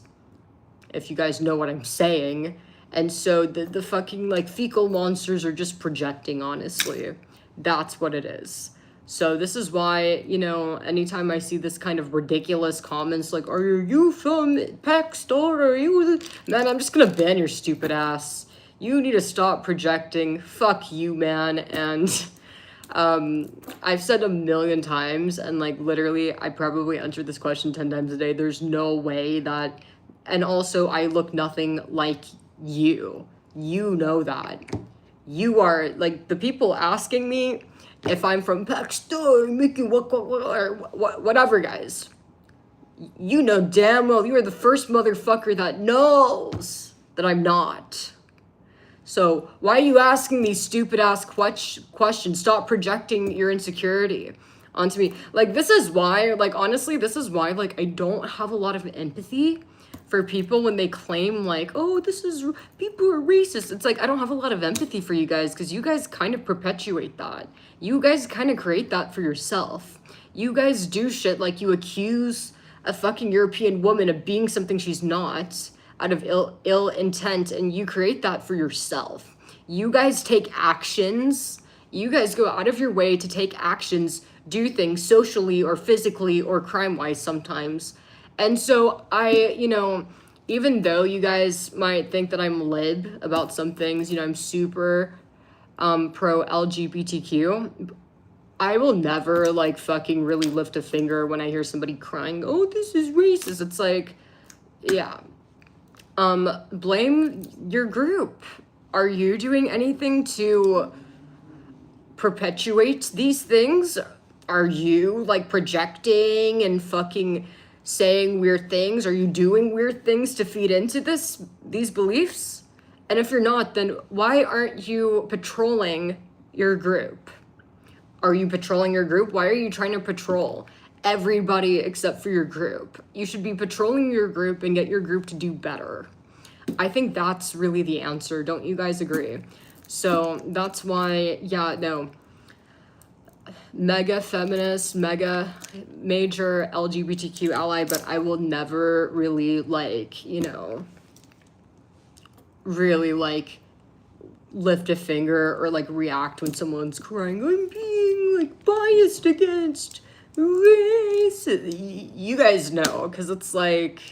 if you guys know what I'm saying. And so the fucking like fecal monsters are just projecting, honestly. That's what it is. So this is why, you know, anytime I see this kind of ridiculous comments like, are you from Paxton? Are you? Man, I'm just gonna ban your stupid ass. You need to stop projecting. Fuck you, man. And I've said a million times, and like literally, I probably answered this question 10 times a day. There's no way that, and also I look nothing like you. You know that. You are, like, the people asking me if I'm from Pakistan, making whatever, guys. You know damn well you are the first motherfucker that knows that I'm not. So why are you asking these stupid ass questions? Stop projecting your insecurity onto me. Like, this is why, like, honestly, this is why, like, I don't have a lot of empathy for people when they claim like, oh, people are racist. It's like, I don't have a lot of empathy for you guys because you guys kind of perpetuate that. You guys kind of create that for yourself. You guys do shit like you accuse a fucking European woman of being something she's not out of ill intent, and you create that for yourself. You guys take actions. You guys go out of your way to take actions, do things socially or physically or crime-wise sometimes. And so you know, even though you guys might think that I'm lib about some things, you know, I'm super pro LGBTQ, I will never like fucking really lift a finger when I hear somebody crying, oh, this is racist. It's like, yeah. Blame your group. Are you doing anything to perpetuate these things? Are you like projecting and fucking saying weird things? Are you doing weird things to feed into these beliefs? And if you're not, then why aren't you patrolling your group? Are you patrolling your group? Why are you trying to patrol everybody except for your group? You should be patrolling your group and get your group to do better. I think that's really the answer. Don't you guys agree? So that's why, yeah, no. Mega feminist, mega major LGBTQ ally, but I will never really like, you know, really like lift a finger or like react when someone's crying, I'm being like biased against race. You guys know, because it's like,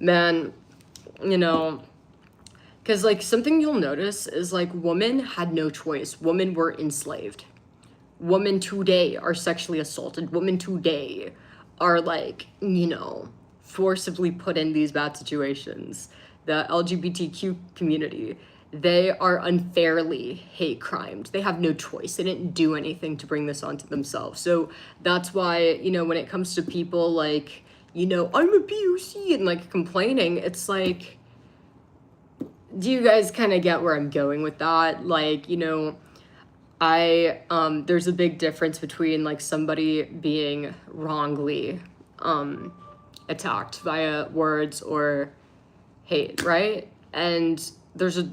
man, you know, because, like, something you'll notice is, like, women had no choice. Women were enslaved. Women today are sexually assaulted. Women today are, like, you know, forcibly put in these bad situations. The LGBTQ community, they are unfairly hate crimed. They have no choice. They didn't do anything to bring this onto themselves. So that's why, you know, when it comes to people like, you know, I'm a POC and, like, complaining, it's like, do you guys kind of get where I'm going with that? Like, you know, there's a big difference between, like, somebody being wrongly attacked via words or hate, right? And there's a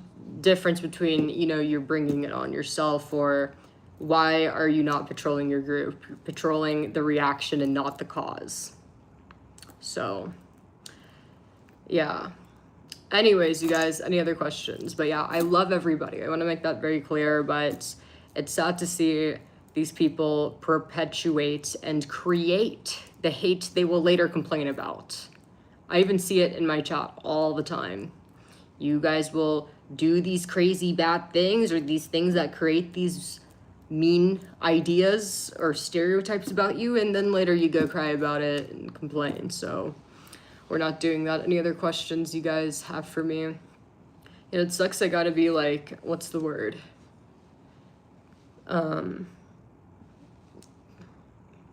difference between, you know, you're bringing it on yourself, or why are you not patrolling your group? You're patrolling the reaction and not the cause. So, yeah. Anyways, you guys, any other questions? But yeah, I love everybody. I want to make that very clear, but it's sad to see these people perpetuate and create the hate they will later complain about. I even see it in my chat all the time. You guys will do these crazy bad things, or these things that create these mean ideas or stereotypes about you, and then later you go cry about it and complain. So we're not doing that. Any other questions you guys have for me? It sucks I gotta be, like, what's the word?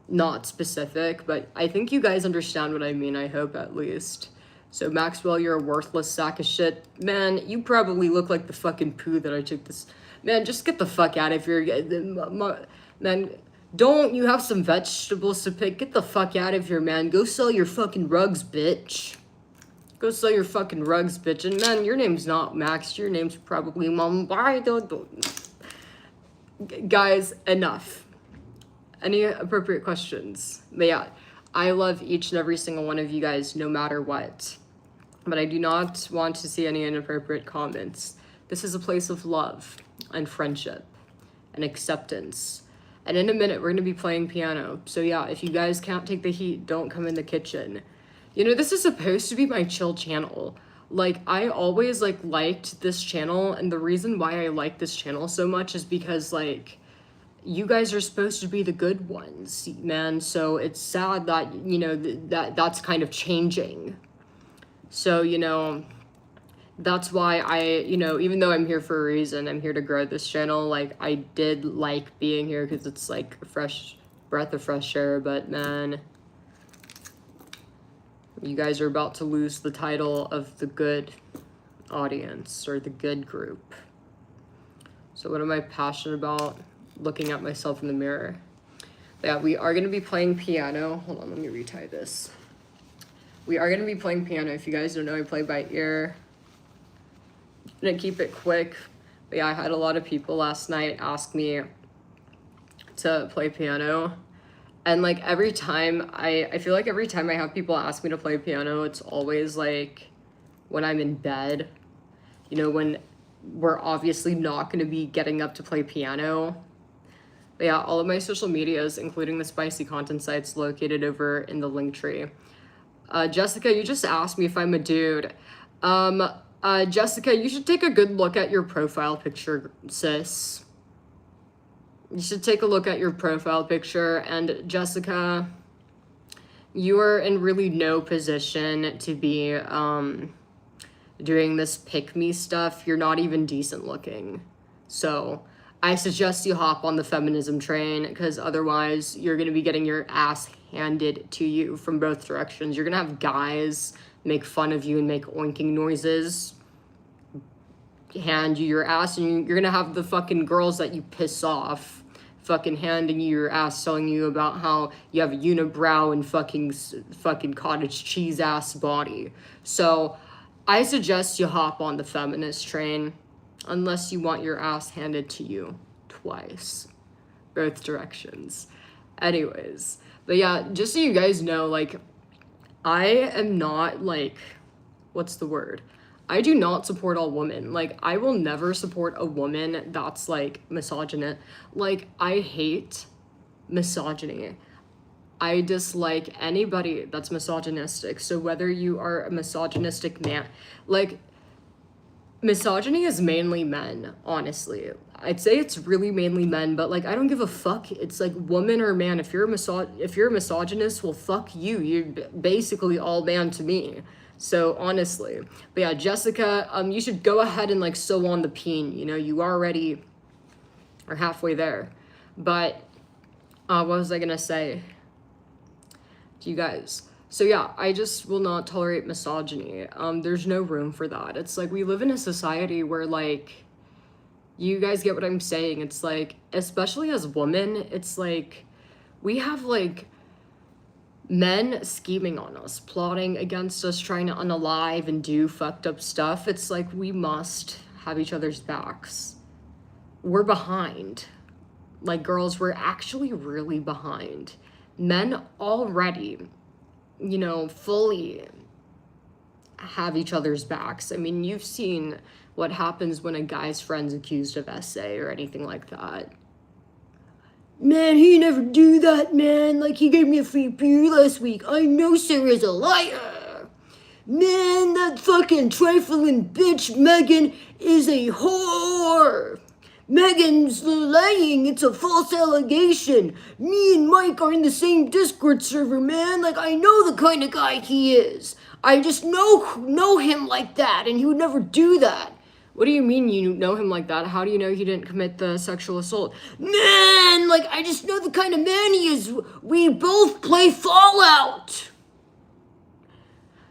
Not specific, but I think you guys understand what I mean, I hope, at least. So Maxwell, you're a worthless sack of shit. Man, you probably look like the fucking poo that I took this. Man, just get the fuck out of here. Man, don't you have some vegetables to pick? Get the fuck out of here, man. Go sell your fucking rugs, bitch. Go sell your fucking rugs, bitch. And man, your name's not Max. Your name's probably Mom. Guys, enough. Any appropriate questions? But yeah, I love each and every single one of you guys, no matter what. But I do not want to see any inappropriate comments. This is a place of love and friendship and acceptance. And in a minute, we're going to be playing piano. So yeah, if you guys can't take the heat, don't come in the kitchen. You know, this is supposed to be my chill channel. Like, I always, like, liked this channel. And the reason why I like this channel so much is because, like, you guys are supposed to be the good ones, man. So it's sad that, you know, that's kind of changing. So, you know, that's why you know, even though I'm here for a reason, I'm here to grow this channel. Like, I did like being here because it's like a fresh breath of fresh air, but man, you guys are about to lose the title of the good audience or the good group. So what am I passionate about? Looking at myself in the mirror. Yeah, we are going to be playing piano. Hold on, let me retie this. We are going to be playing piano. If you guys don't know, I play by ear. I'm going to keep it quick. But yeah, I had a lot of people last night ask me to play piano. And, like, every time, I feel like every time I have people ask me to play piano, it's always, like, when I'm in bed. You know, when we're obviously not going to be getting up to play piano. But yeah, all of my social medias, including the spicy content sites, located over in the link tree. Jessica, you just asked me if I'm a dude. Jessica, you should take a good look at your profile picture, sis. You should take a look at your profile picture. And Jessica, you are in really no position to be doing this pick-me stuff. You're not even decent looking. So I suggest you hop on the feminism train, because otherwise you're going to be getting your ass handed to you from both directions. You're going to have guys make fun of you and make oinking noises, hand you your ass, and you're going to have the fucking girls that you piss off fucking handing you your ass, telling you about how you have a unibrow and fucking cottage cheese ass body. So I suggest you hop on the feminist train, unless you want your ass handed to you twice, both directions. Anyways, but yeah, just so you guys know, like, I am not, like, what's the word? I do not support all women. Like, I will never support a woman that's, like, misogynist. Like, I hate misogyny. I dislike anybody that's misogynistic. So whether you are a misogynistic man, like, misogyny is mainly men, honestly. I'd say it's really mainly men, but like I don't give a fuck. It's like woman or man. If you're a misogynist, well, fuck you. You're basically all man to me. So honestly, but yeah, Jessica, you should go ahead and like sew on the peen. You know, you already are halfway there. But what was I gonna say to you guys? So yeah, I just will not tolerate misogyny. There's no room for that. It's like we live in a society where like, you guys get what I'm saying. It's like, especially as women, it's like we have like men scheming on us, plotting against us, trying to unalive and do fucked up stuff. It's like we must have each other's backs. We're behind. Like girls, we're actually really behind. Men already, you know, fully have each other's backs. I mean, you've seen what happens when a guy's friend's accused of SA or anything like that. Man, he never do that, man. Like, he gave me a free beer last week. I know Sarah's a liar. Man, that fucking trifling bitch Megan is a whore. Megan's lying. It's a false allegation. Me and Mike are in the same Discord server, man. Like, I know the kind of guy he is. I just know him like that, and he would never do that. What do you mean you know him like that? How do you know he didn't commit the sexual assault? Man, like, I just know the kind of man he is. We both play Fallout.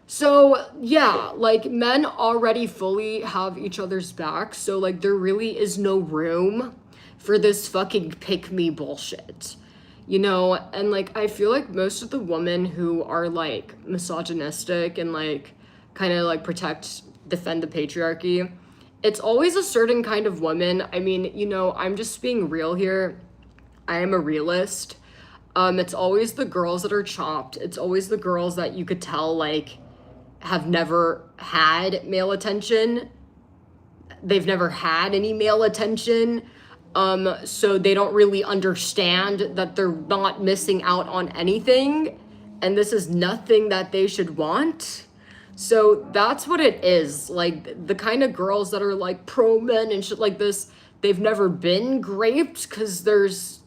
So, yeah, like, men already fully have each other's backs, so, like, there really is no room for this fucking pick-me bullshit. You know, and, like, I feel like most of the women who are, like, misogynistic and, like, kind of, like, defend the patriarchy, it's always a certain kind of woman. I mean, you know, I'm just being real here. I am a realist. It's always the girls that are chopped. It's always the girls that you could tell, like, have never had male attention. They've never had any male attention. So they don't really understand that they're not missing out on anything. And this is nothing that they should want. So that's what it is. Like, the kind of girls that are like pro men and shit like this, they've never been raped because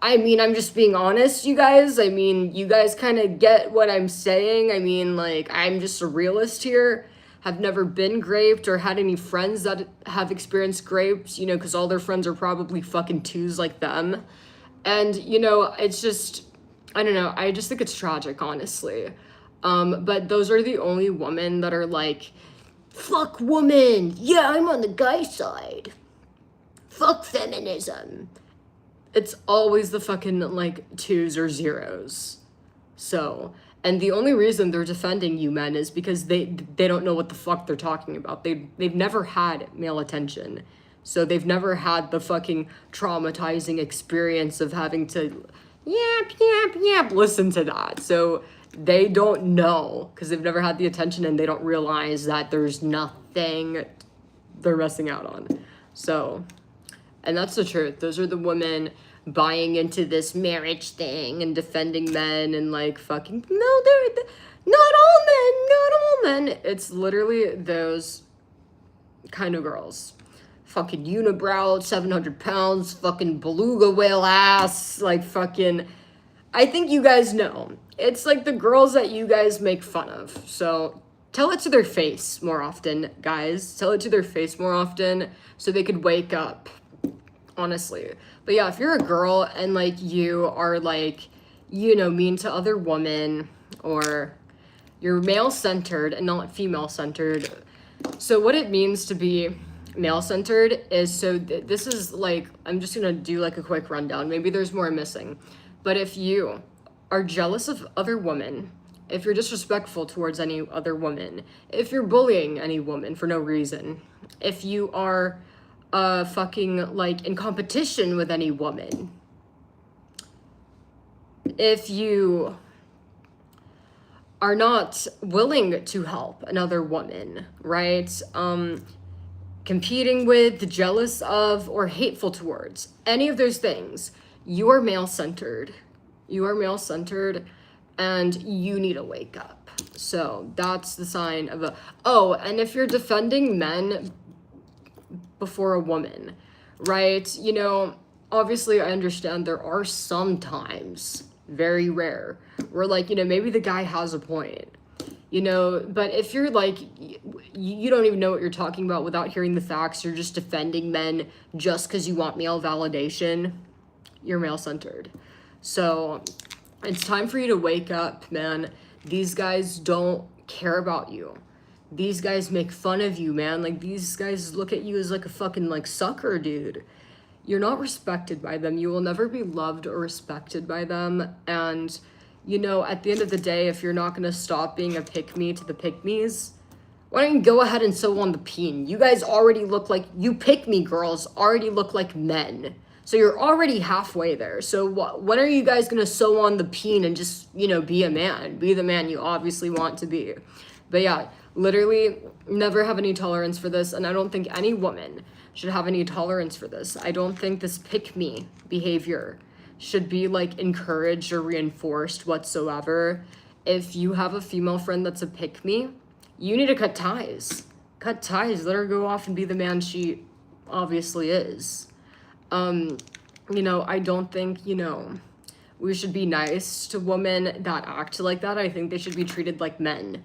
I mean, I'm just being honest, you guys. I mean, you guys kind of get what I'm saying. I mean, like, I'm just a realist here. Have never been raped or had any friends that have experienced rapes, you know, because all their friends are probably fucking twos like them. And, you know, it's just, I don't know. I just think it's tragic, honestly. But those are the only women that are like, fuck woman. Yeah, I'm on the guy side. Fuck feminism. It's always the fucking, like, twos or zeros. So, and the only reason they're defending you men is because they don't know what the fuck they're talking about. They've never had male attention. So they've never had the fucking traumatizing experience of having to yap, listen to that. So they don't know because they've never had the attention and they don't realize that there's nothing they're missing out on. So, and that's the truth. Those are the women buying into this marriage thing and defending men and like fucking, no, they're not all men. It's literally those kind of girls. Fucking unibrow, 700 pounds, fucking beluga whale ass, like fucking, I think you guys know. It's like the girls that you guys make fun of. So tell it to their face more often, guys. Tell it to their face more often so they could wake up, honestly. But yeah, if you're a girl and like you are like, you know, mean to other women or you're male-centered and not female-centered. So what it means to be male-centered is, so this is like, I'm just gonna do like a quick rundown. Maybe there's more missing. But if you are jealous of other women, if you're disrespectful towards any other woman, if you're bullying any woman for no reason, if you are fucking like in competition with any woman, if you are not willing to help another woman, right? Competing with, jealous of, or hateful towards any of those things, you are male-centered. You are male-centered, and you need to wake up. So that's the sign of a... Oh, and if you're defending men before a woman, right? You know, obviously I understand there are some times, very rare, where like, you know, maybe the guy has a point, you know, but if you're like, you don't even know what you're talking about without hearing the facts, you're just defending men just because you want male validation, you're male-centered. So it's time for you to wake up, man. These guys don't care about you. These guys make fun of you, man. Like, these guys look at you as like a fucking like sucker, dude. You're not respected by them. You will never be loved or respected by them. And, you know, at the end of the day, if you're not gonna stop being a pick-me to the pick-me's, why don't you go ahead and sew on the peen? You guys already look like, you pick-me girls already look like men. So you're already halfway there. So when are you guys gonna sew on the peen and just, you know, be a man? Be the man you obviously want to be. But yeah, literally never have any tolerance for this. And I don't think any woman should have any tolerance for this. I don't think this pick-me behavior should be like encouraged or reinforced whatsoever. If you have a female friend that's a pick-me, you need to cut ties. Cut ties. Let her go off and be the man she obviously is. You know, I don't think, you know, we should be nice to women that act like that. I think they should be treated like men.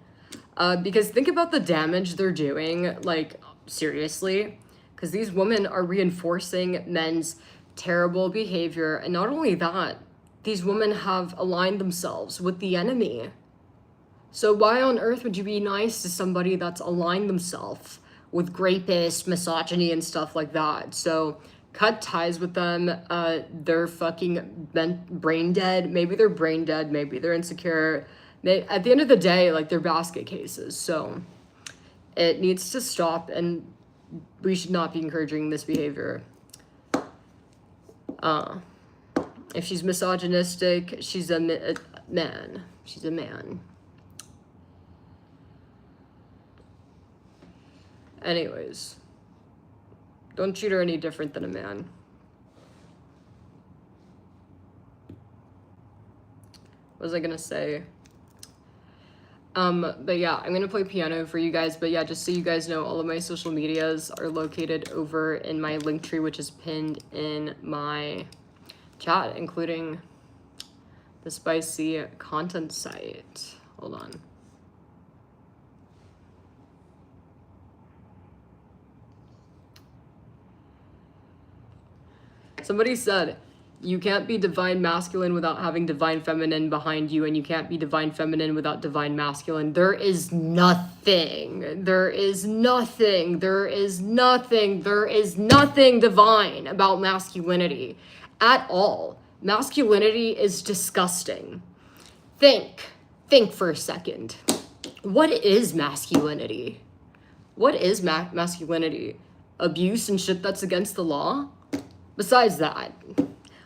Because think about the damage they're doing, like, seriously. Because these women are reinforcing men's terrible behavior. And not only that, these women have aligned themselves with the enemy. So why on earth would you be nice to somebody that's aligned themselves with rapists, misogyny, and stuff like that? So cut ties with them. They're fucking brain dead. Maybe they're brain dead. Maybe they're insecure. At the end of the day, like, they're basket cases. So it needs to stop, and we should not be encouraging this behavior. If she's misogynistic, she's a man. She's a man. Anyways, don't treat her any different than a man. What was I gonna say? But yeah, I'm gonna play piano for you guys. But yeah, just so you guys know, all of my social medias are located over in my link tree, which is pinned in my chat, including the spicy content site. Hold on. Somebody said, you can't be divine masculine without having divine feminine behind you, and you can't be divine feminine without divine masculine. There is nothing. There is nothing. There is nothing. There is nothing divine about masculinity at all. Masculinity is disgusting. Think for a second. What is masculinity? What is masculinity? Abuse and shit that's against the law? Besides that,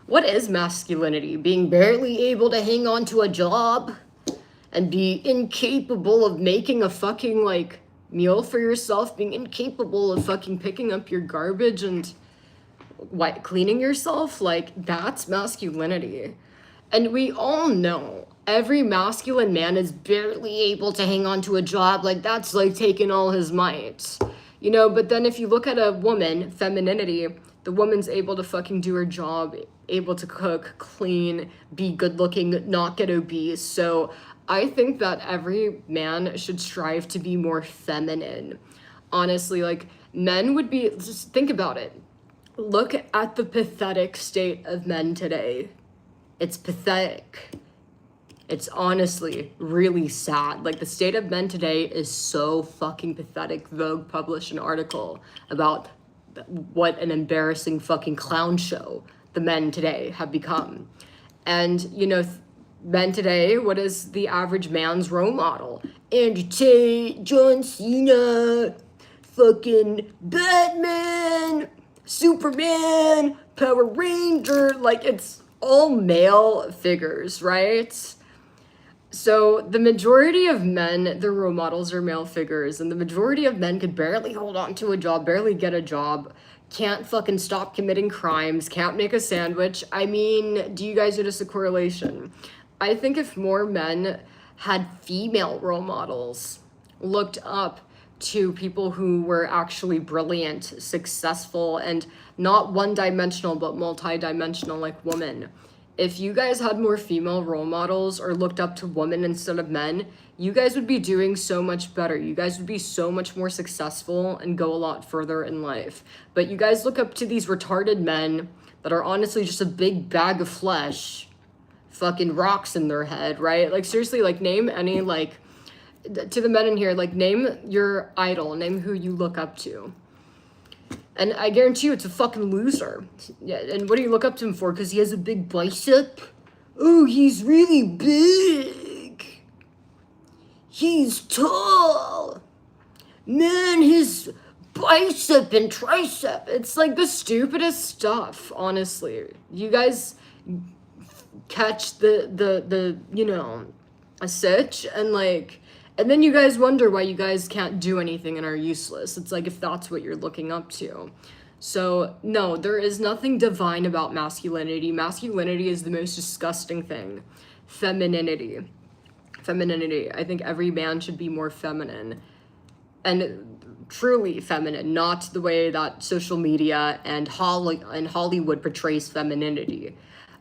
what is masculinity? Being barely able to hang on to a job and be incapable of making a fucking, like, meal for yourself, being incapable of fucking picking up your garbage and cleaning yourself? Like, that's masculinity. And we all know every masculine man is barely able to hang on to a job. Like, that's like taking all his might, you know? But then if you look at a woman, femininity, the woman's able to fucking do her job, able to cook, clean, be good looking, not get obese. So I think that every man should strive to be more feminine. Honestly, like, men would be, just think about it. Look at the pathetic state of men today. It's pathetic. It's honestly really sad. Like, the state of men today is so fucking pathetic. Vogue published an article about what an embarrassing fucking clown show the men today have become. And, you know, men today, what is the average man's role model? Andrew Tate, John Cena, fucking Batman, Superman, Power Ranger. Like, it's all male figures, right? So the majority of men, their role models are male figures, and the majority of men could barely hold on to a job, barely get a job, can't fucking stop committing crimes, can't make a sandwich. I mean, do you guys notice a correlation? I think if more men had female role models, looked up to people who were actually brilliant, successful, and not one-dimensional but multi-dimensional like women. If you guys had more female role models or looked up to women instead of men, you guys would be doing so much better. You guys would be so much more successful and go a lot further in life. But you guys look up to these retarded men that are honestly just a big bag of flesh, fucking rocks in their head, right? Like, seriously, like, name any, like, to the men in here, like, name your idol, name who you look up to. And I guarantee you it's a fucking loser. Yeah, and what do you look up to him for? Because he has a big bicep? Oh, he's really big. He's tall. Man, his bicep and tricep. It's like the stupidest stuff, honestly. You guys catch the you know, a sitch, and like, and then you guys wonder why you guys can't do anything and are useless. It's like, if that's what you're looking up to. So, no, there is nothing divine about masculinity. Masculinity is the most disgusting thing. Femininity. I think every man should be more feminine. And truly feminine, not the way that social media and Hollywood portrays femininity.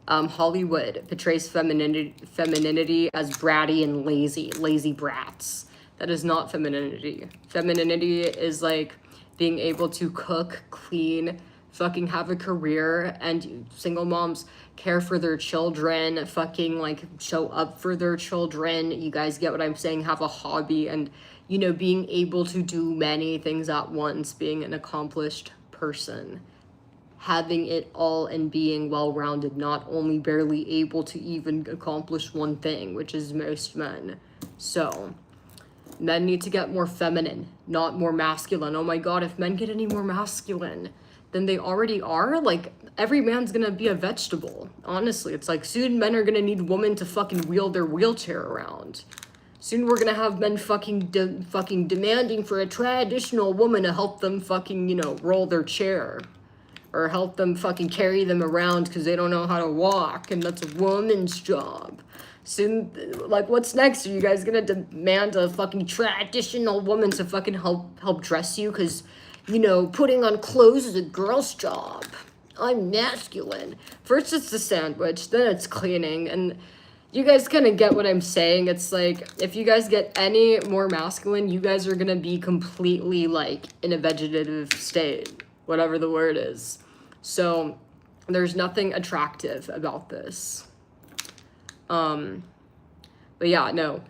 Hollywood portrays femininity as bratty and lazy brats. That is not femininity. Femininity is like being able to cook, clean, fucking have a career, and single moms care for their children, fucking like show up for their children. You guys get what I'm saying? Have a hobby, and, you know, being able to do many things at once, being an accomplished person. Having it all and being well-rounded, not only barely able to even accomplish one thing, which is most men. So, men need to get more feminine, not more masculine. Oh my god, if men get any more masculine than they already are, like, every man's gonna be a vegetable. Honestly, it's like, soon men are gonna need women to fucking wheel their wheelchair around. Soon we're gonna have men fucking demanding for a traditional woman to help them fucking, you know, roll their chair. Or help them fucking carry them around because they don't know how to walk, and that's a woman's job. Soon, like, what's next? Are you guys gonna demand a fucking traditional woman to fucking help dress you? Because, you know, putting on clothes is a girl's job. I'm masculine. First it's the sandwich, then it's cleaning, and you guys kind of get what I'm saying. It's like, if you guys get any more masculine, you guys are gonna be completely, like, in a vegetative state. Whatever the word is. So there's nothing attractive about this. But yeah, no.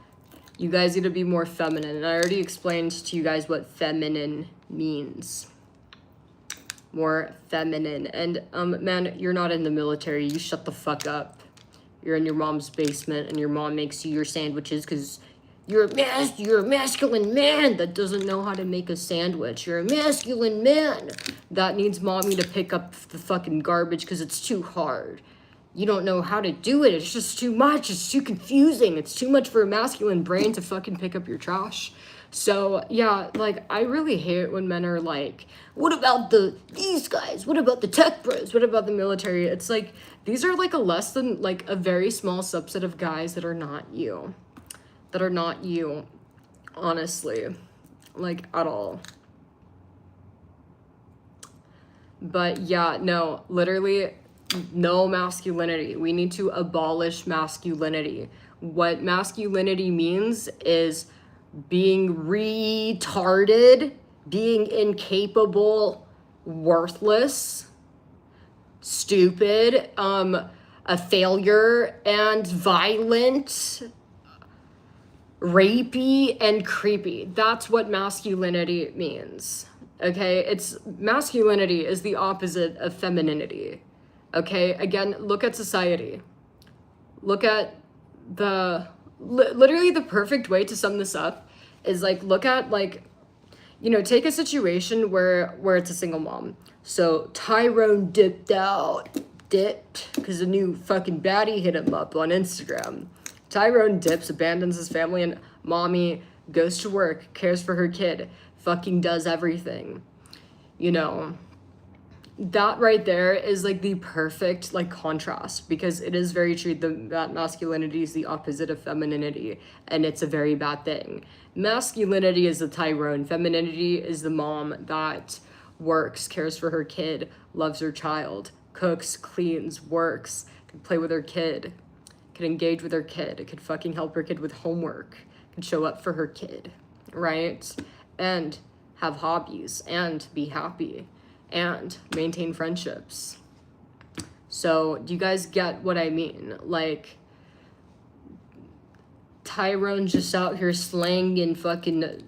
You guys need to be more feminine. And I already explained to you guys what feminine means. More feminine. And man, you're not in the military. You shut the fuck up. You're in your mom's basement and your mom makes you your sandwiches because you're a masculine man that doesn't know how to make a sandwich. You're a masculine man that needs mommy to pick up the fucking garbage because it's too hard. You don't know how to do it. It's just too much. It's too confusing. It's too much for a masculine brain to fucking pick up your trash. So, yeah, like, I really hate when men are like, what about these guys? What about the tech bros? What about the military? It's like, these are like a very small subset of guys that are not you. That are not you, honestly, like, at all. But yeah, no, literally no masculinity. We need to abolish masculinity. What masculinity means is being retarded, being incapable, worthless, stupid, a failure, and violent, rapey, and creepy. That's what masculinity means. Okay, masculinity is the opposite of femininity. Okay, again, look at society. Look at literally the perfect way to sum this up is like, look at, like, you know, take a situation where it's a single mom. So Tyrone dipped because a new fucking baddie hit him up on Instagram. Tyrone dips, abandons his family, and mommy goes to work, cares for her kid, fucking does everything. You know, that right there is like the perfect like contrast, because it is very true that masculinity is the opposite of femininity, and it's a very bad thing. Masculinity is the Tyrone, femininity is the mom that works, cares for her kid, loves her child, cooks, cleans, works, can play with her kid, can engage with her kid, could fucking help her kid with homework, could show up for her kid, right? And have hobbies and be happy and maintain friendships. So do you guys get what I mean? Like, Tyrone's just out here slanging fucking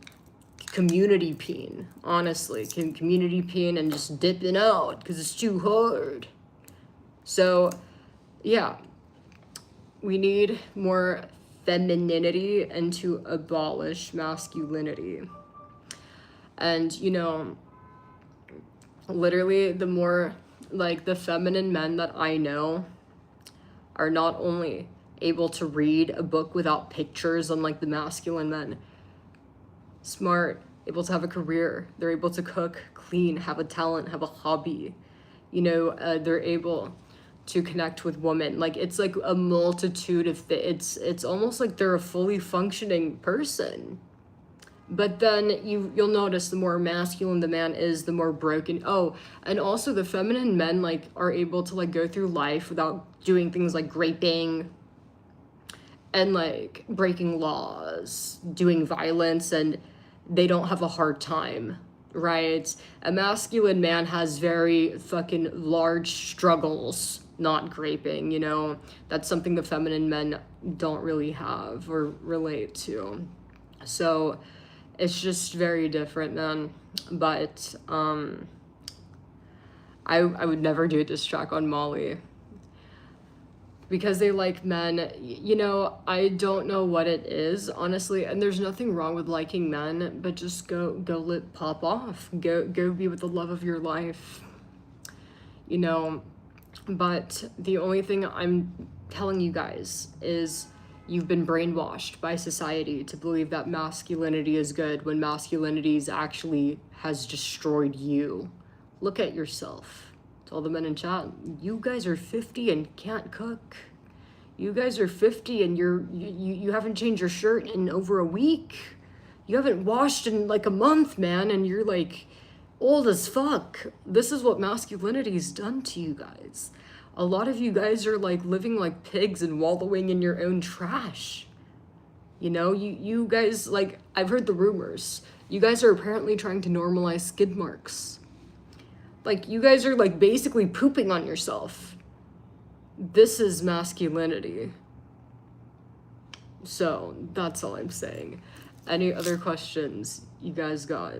community peen, honestly. Community peen and just dipping out because it's too hard. So, yeah. We need more femininity and to abolish masculinity. And, you know, literally the more, like, the feminine men that I know are not only able to read a book without pictures, unlike the masculine men, smart, able to have a career, they're able to cook, clean, have a talent, have a hobby, you know, they're able to connect with women. Like, it's like a multitude of it's almost like they're a fully functioning person. But then you'll notice the more masculine the man is, the more broken. Oh, and also the feminine men like are able to like go through life without doing things like raping and like breaking laws, doing violence, and they don't have a hard time, right? A masculine man has very fucking large struggles not graping, you know? That's something the feminine men don't really have or relate to. So it's just very different, man. But I would never do a diss track on Molly because they like men. You know, I don't know what it is, honestly, and there's nothing wrong with liking men, but just go let pop off. Go be with the love of your life. You know, but the only thing I'm telling you guys is you've been brainwashed by society to believe that masculinity is good when masculinity actually has destroyed you. Look at yourself. To all the men in chat, you guys are 50 and can't cook. You guys are 50 and you haven't changed your shirt in over a week. You haven't washed in like a month, man, and you're like old as fuck. This is what masculinity's done to you guys. A lot of you guys are like living like pigs and wallowing in your own trash. You know, you guys, like, I've heard the rumors. You guys are apparently trying to normalize skid marks. Like, you guys are like basically pooping on yourself. This is masculinity. So that's all I'm saying. Any other questions you guys got?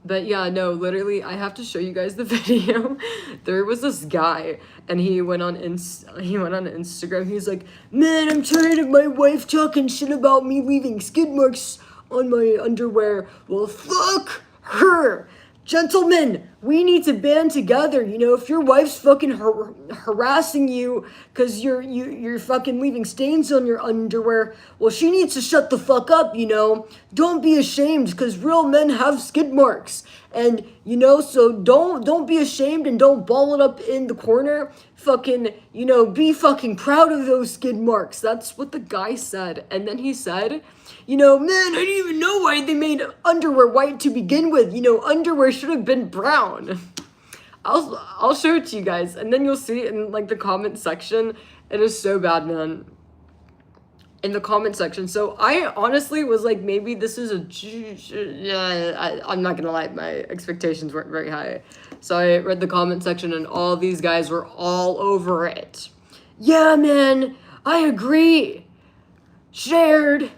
But yeah, no, literally, I have to show you guys the video. There was this guy, and he went on Instagram. He's like, man, I'm tired of my wife talking shit about me leaving skid marks on my underwear. Well, fuck her. Gentlemen, we need to band together. You know, if your wife's fucking harassing you because you're fucking leaving stains on your underwear, well, she needs to shut the fuck up, you know. Don't be ashamed, because real men have skid marks. And, you know, so don't be ashamed and don't ball it up in the corner. Fucking, you know, be fucking proud of those skid marks. That's what the guy said. And then he said, you know, man, I didn't even know why they made underwear white to begin with. You know, underwear should have been brown. I'll show it to you guys, and then you'll see it in like the comment section. It is so bad, man. In the comment section. So I honestly was like, maybe this is I'm not gonna lie, my expectations weren't very high. So I read the comment section, and all these guys were all over it. Yeah, man, I agree. Shared.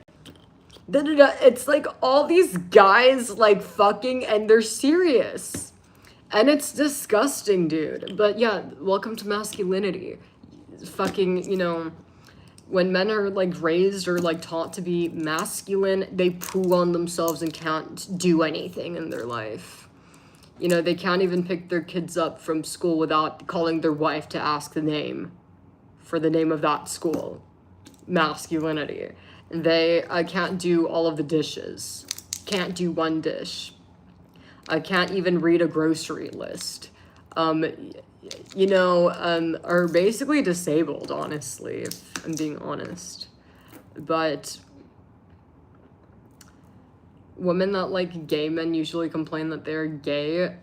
It's like all these guys like fucking, and they're serious. And it's disgusting, dude. But yeah, welcome to masculinity. Fucking, you know, when men are like raised or like taught to be masculine, they poo on themselves and can't do anything in their life. You know, they can't even pick their kids up from school without calling their wife to ask the name for the name of that school. Masculinity. They can't do all of the dishes. Can't do one dish. Can't even read a grocery list. you know, are basically disabled, honestly, if I'm being honest. But women that like gay men usually complain that they're gay.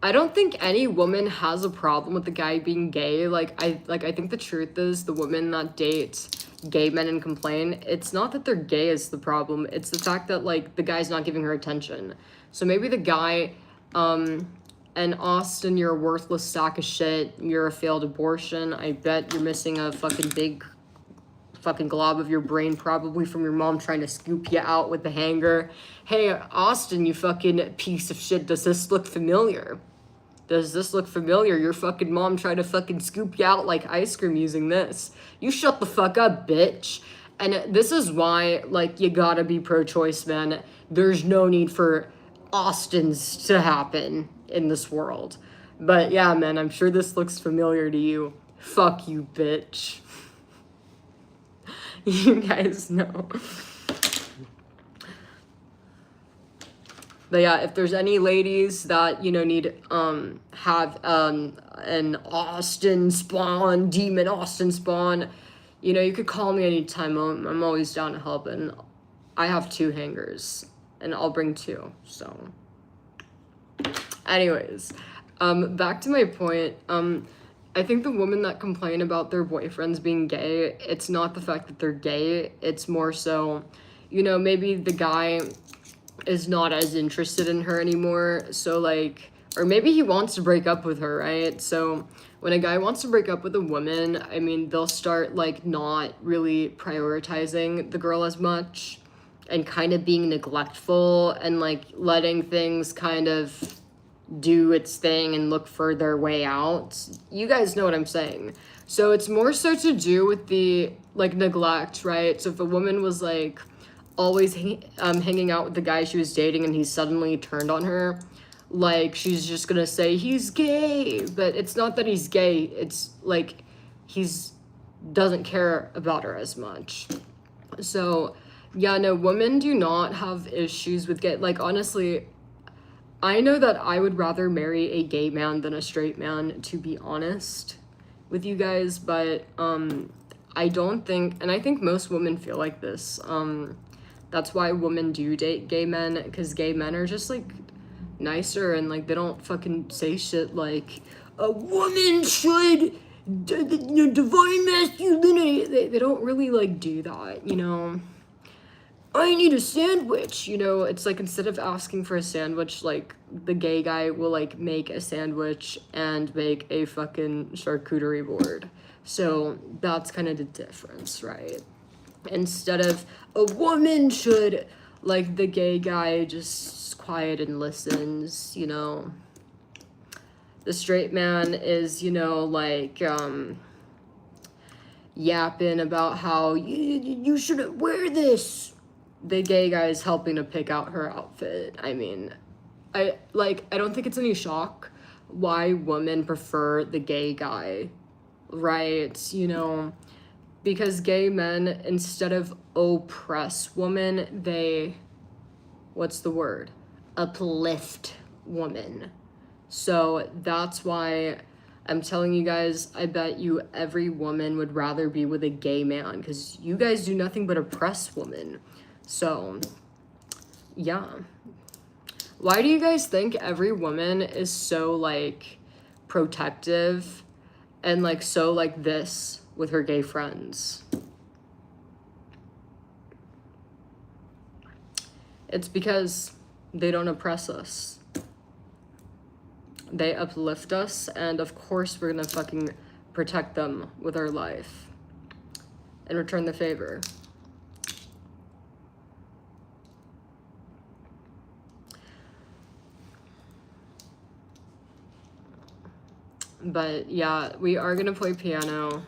I don't think any woman has a problem with the guy being gay. I think the truth is the women that date gay men and complain, it's not that they're gay is the problem. It's the fact that like the guy's not giving her attention. So maybe the guy, and Austin, you're a worthless sack of shit. You're a failed abortion. I bet you're missing a fucking big fucking glob of your brain, probably from your mom trying to scoop you out with the hanger. Hey, Austin, you fucking piece of shit, does this look familiar? Does this look familiar? Your fucking mom tried to fucking scoop you out like ice cream using this. You shut the fuck up, bitch. And this is why, like, you gotta be pro-choice, man. There's no need for Austins to happen in this world. But yeah, man, I'm sure this looks familiar to you. Fuck you, bitch. You guys know. But yeah, if there's any ladies that, you know, need, have, an Austin spawn, demon Austin spawn, you know, you could call me anytime. I'm always down to help, and I have 2 hangers, and I'll bring 2, so. Anyways, back to my point, I think the women that complain about their boyfriends being gay, it's not the fact that they're gay, it's more so, you know, maybe the guy is not as interested in her anymore, so like, or maybe he wants to break up with her, right? So when a guy wants to break up with a woman, I mean, they'll start like not really prioritizing the girl as much and kind of being neglectful and like letting things kind of do its thing and look for their way out. You guys know what I'm saying. So it's more so to do with the like neglect, right? So if a woman was like always hanging out with the guy she was dating and he suddenly turned on her, like she's just gonna say he's gay, but it's not that he's gay, it's like he's doesn't care about her as much. So yeah, no, women do not have issues with gay. Like honestly, I know that I would rather marry a gay man than a straight man, to be honest with you guys, but I don't think, and I think most women feel like this, that's why women do date gay men, because gay men are just like nicer and like they don't fucking say shit like a woman should divine masculinity. They don't really like do that, you know. I need a sandwich, you know. It's like instead of asking for a sandwich, like the gay guy will like make a sandwich and make a fucking charcuterie board. So that's kind of the difference, right? Instead of a woman should, like the gay guy just quiet and listens, you know. The straight man is, you know, like yapping about how you shouldn't wear this. The gay guy is helping to pick out her outfit. I mean, I don't think it's any shock why women prefer the gay guy, right? You know, because gay men, instead of oppress women, they, what's the word? Uplift women. So that's why I'm telling you guys, I bet you every woman would rather be with a gay man, because you guys do nothing but oppress women. So, yeah. Why do you guys think every woman is so, like, protective and, like, so, like, this with her gay friends? It's because they don't oppress us. They uplift us, and of course we're gonna fucking protect them with our life and return the favor. But yeah, we are gonna play piano.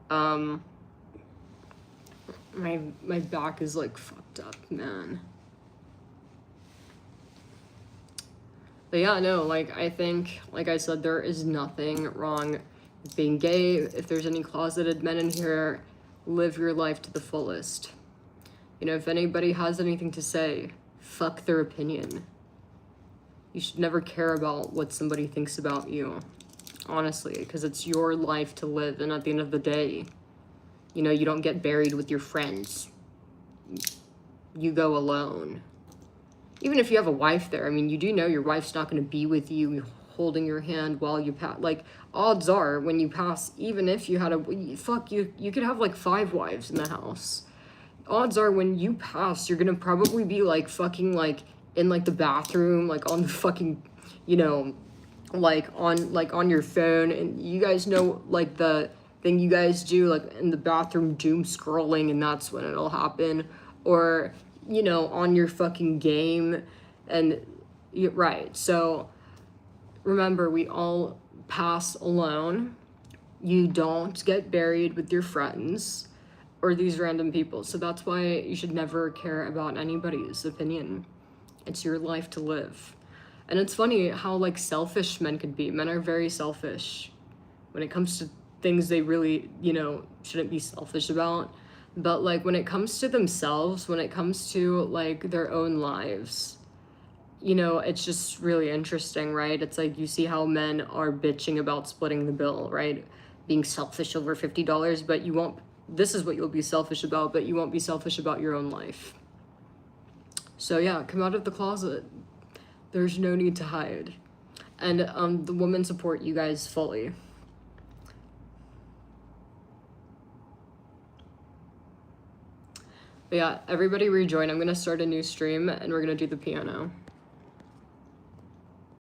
My back is like fucked up, man. But yeah, no, like I think, like I said, there is nothing wrong with being gay. If there's any closeted men in here, live your life to the fullest. You know, if anybody has anything to say, fuck their opinion. You should never care about what somebody thinks about you, honestly, because it's your life to live. And at the end of the day, you know, you don't get buried with your friends. You go alone. Even if you have a wife there, I mean, you do know your wife's not going to be with you holding your hand while you pass. Like, odds are when you pass, even if you had you could have like 5 wives in the house. Odds are when you pass, you're going to probably be like fucking like in like the bathroom, like on the fucking, you know, like on your phone. And you guys know like the thing you guys do like in the bathroom, doom scrolling, and that's when it'll happen. Or, you know, on your fucking game. And right, so remember, we all pass alone. You don't get buried with your friends or these random people. So that's why you should never care about anybody's opinion. It's your life to live. And it's funny how like selfish men could be. Men are very selfish when it comes to things they really, you know, shouldn't be selfish about. But like when it comes to themselves, when it comes to like their own lives, you know, it's just really interesting, right? It's like you see how men are bitching about splitting the bill, right? Being selfish over $50, but you won't, this is what you'll be selfish about, but you won't be selfish about your own life. So yeah, come out of the closet. There's no need to hide. And the women support you guys fully. But yeah, everybody rejoin. I'm gonna start a new stream and we're gonna do the piano.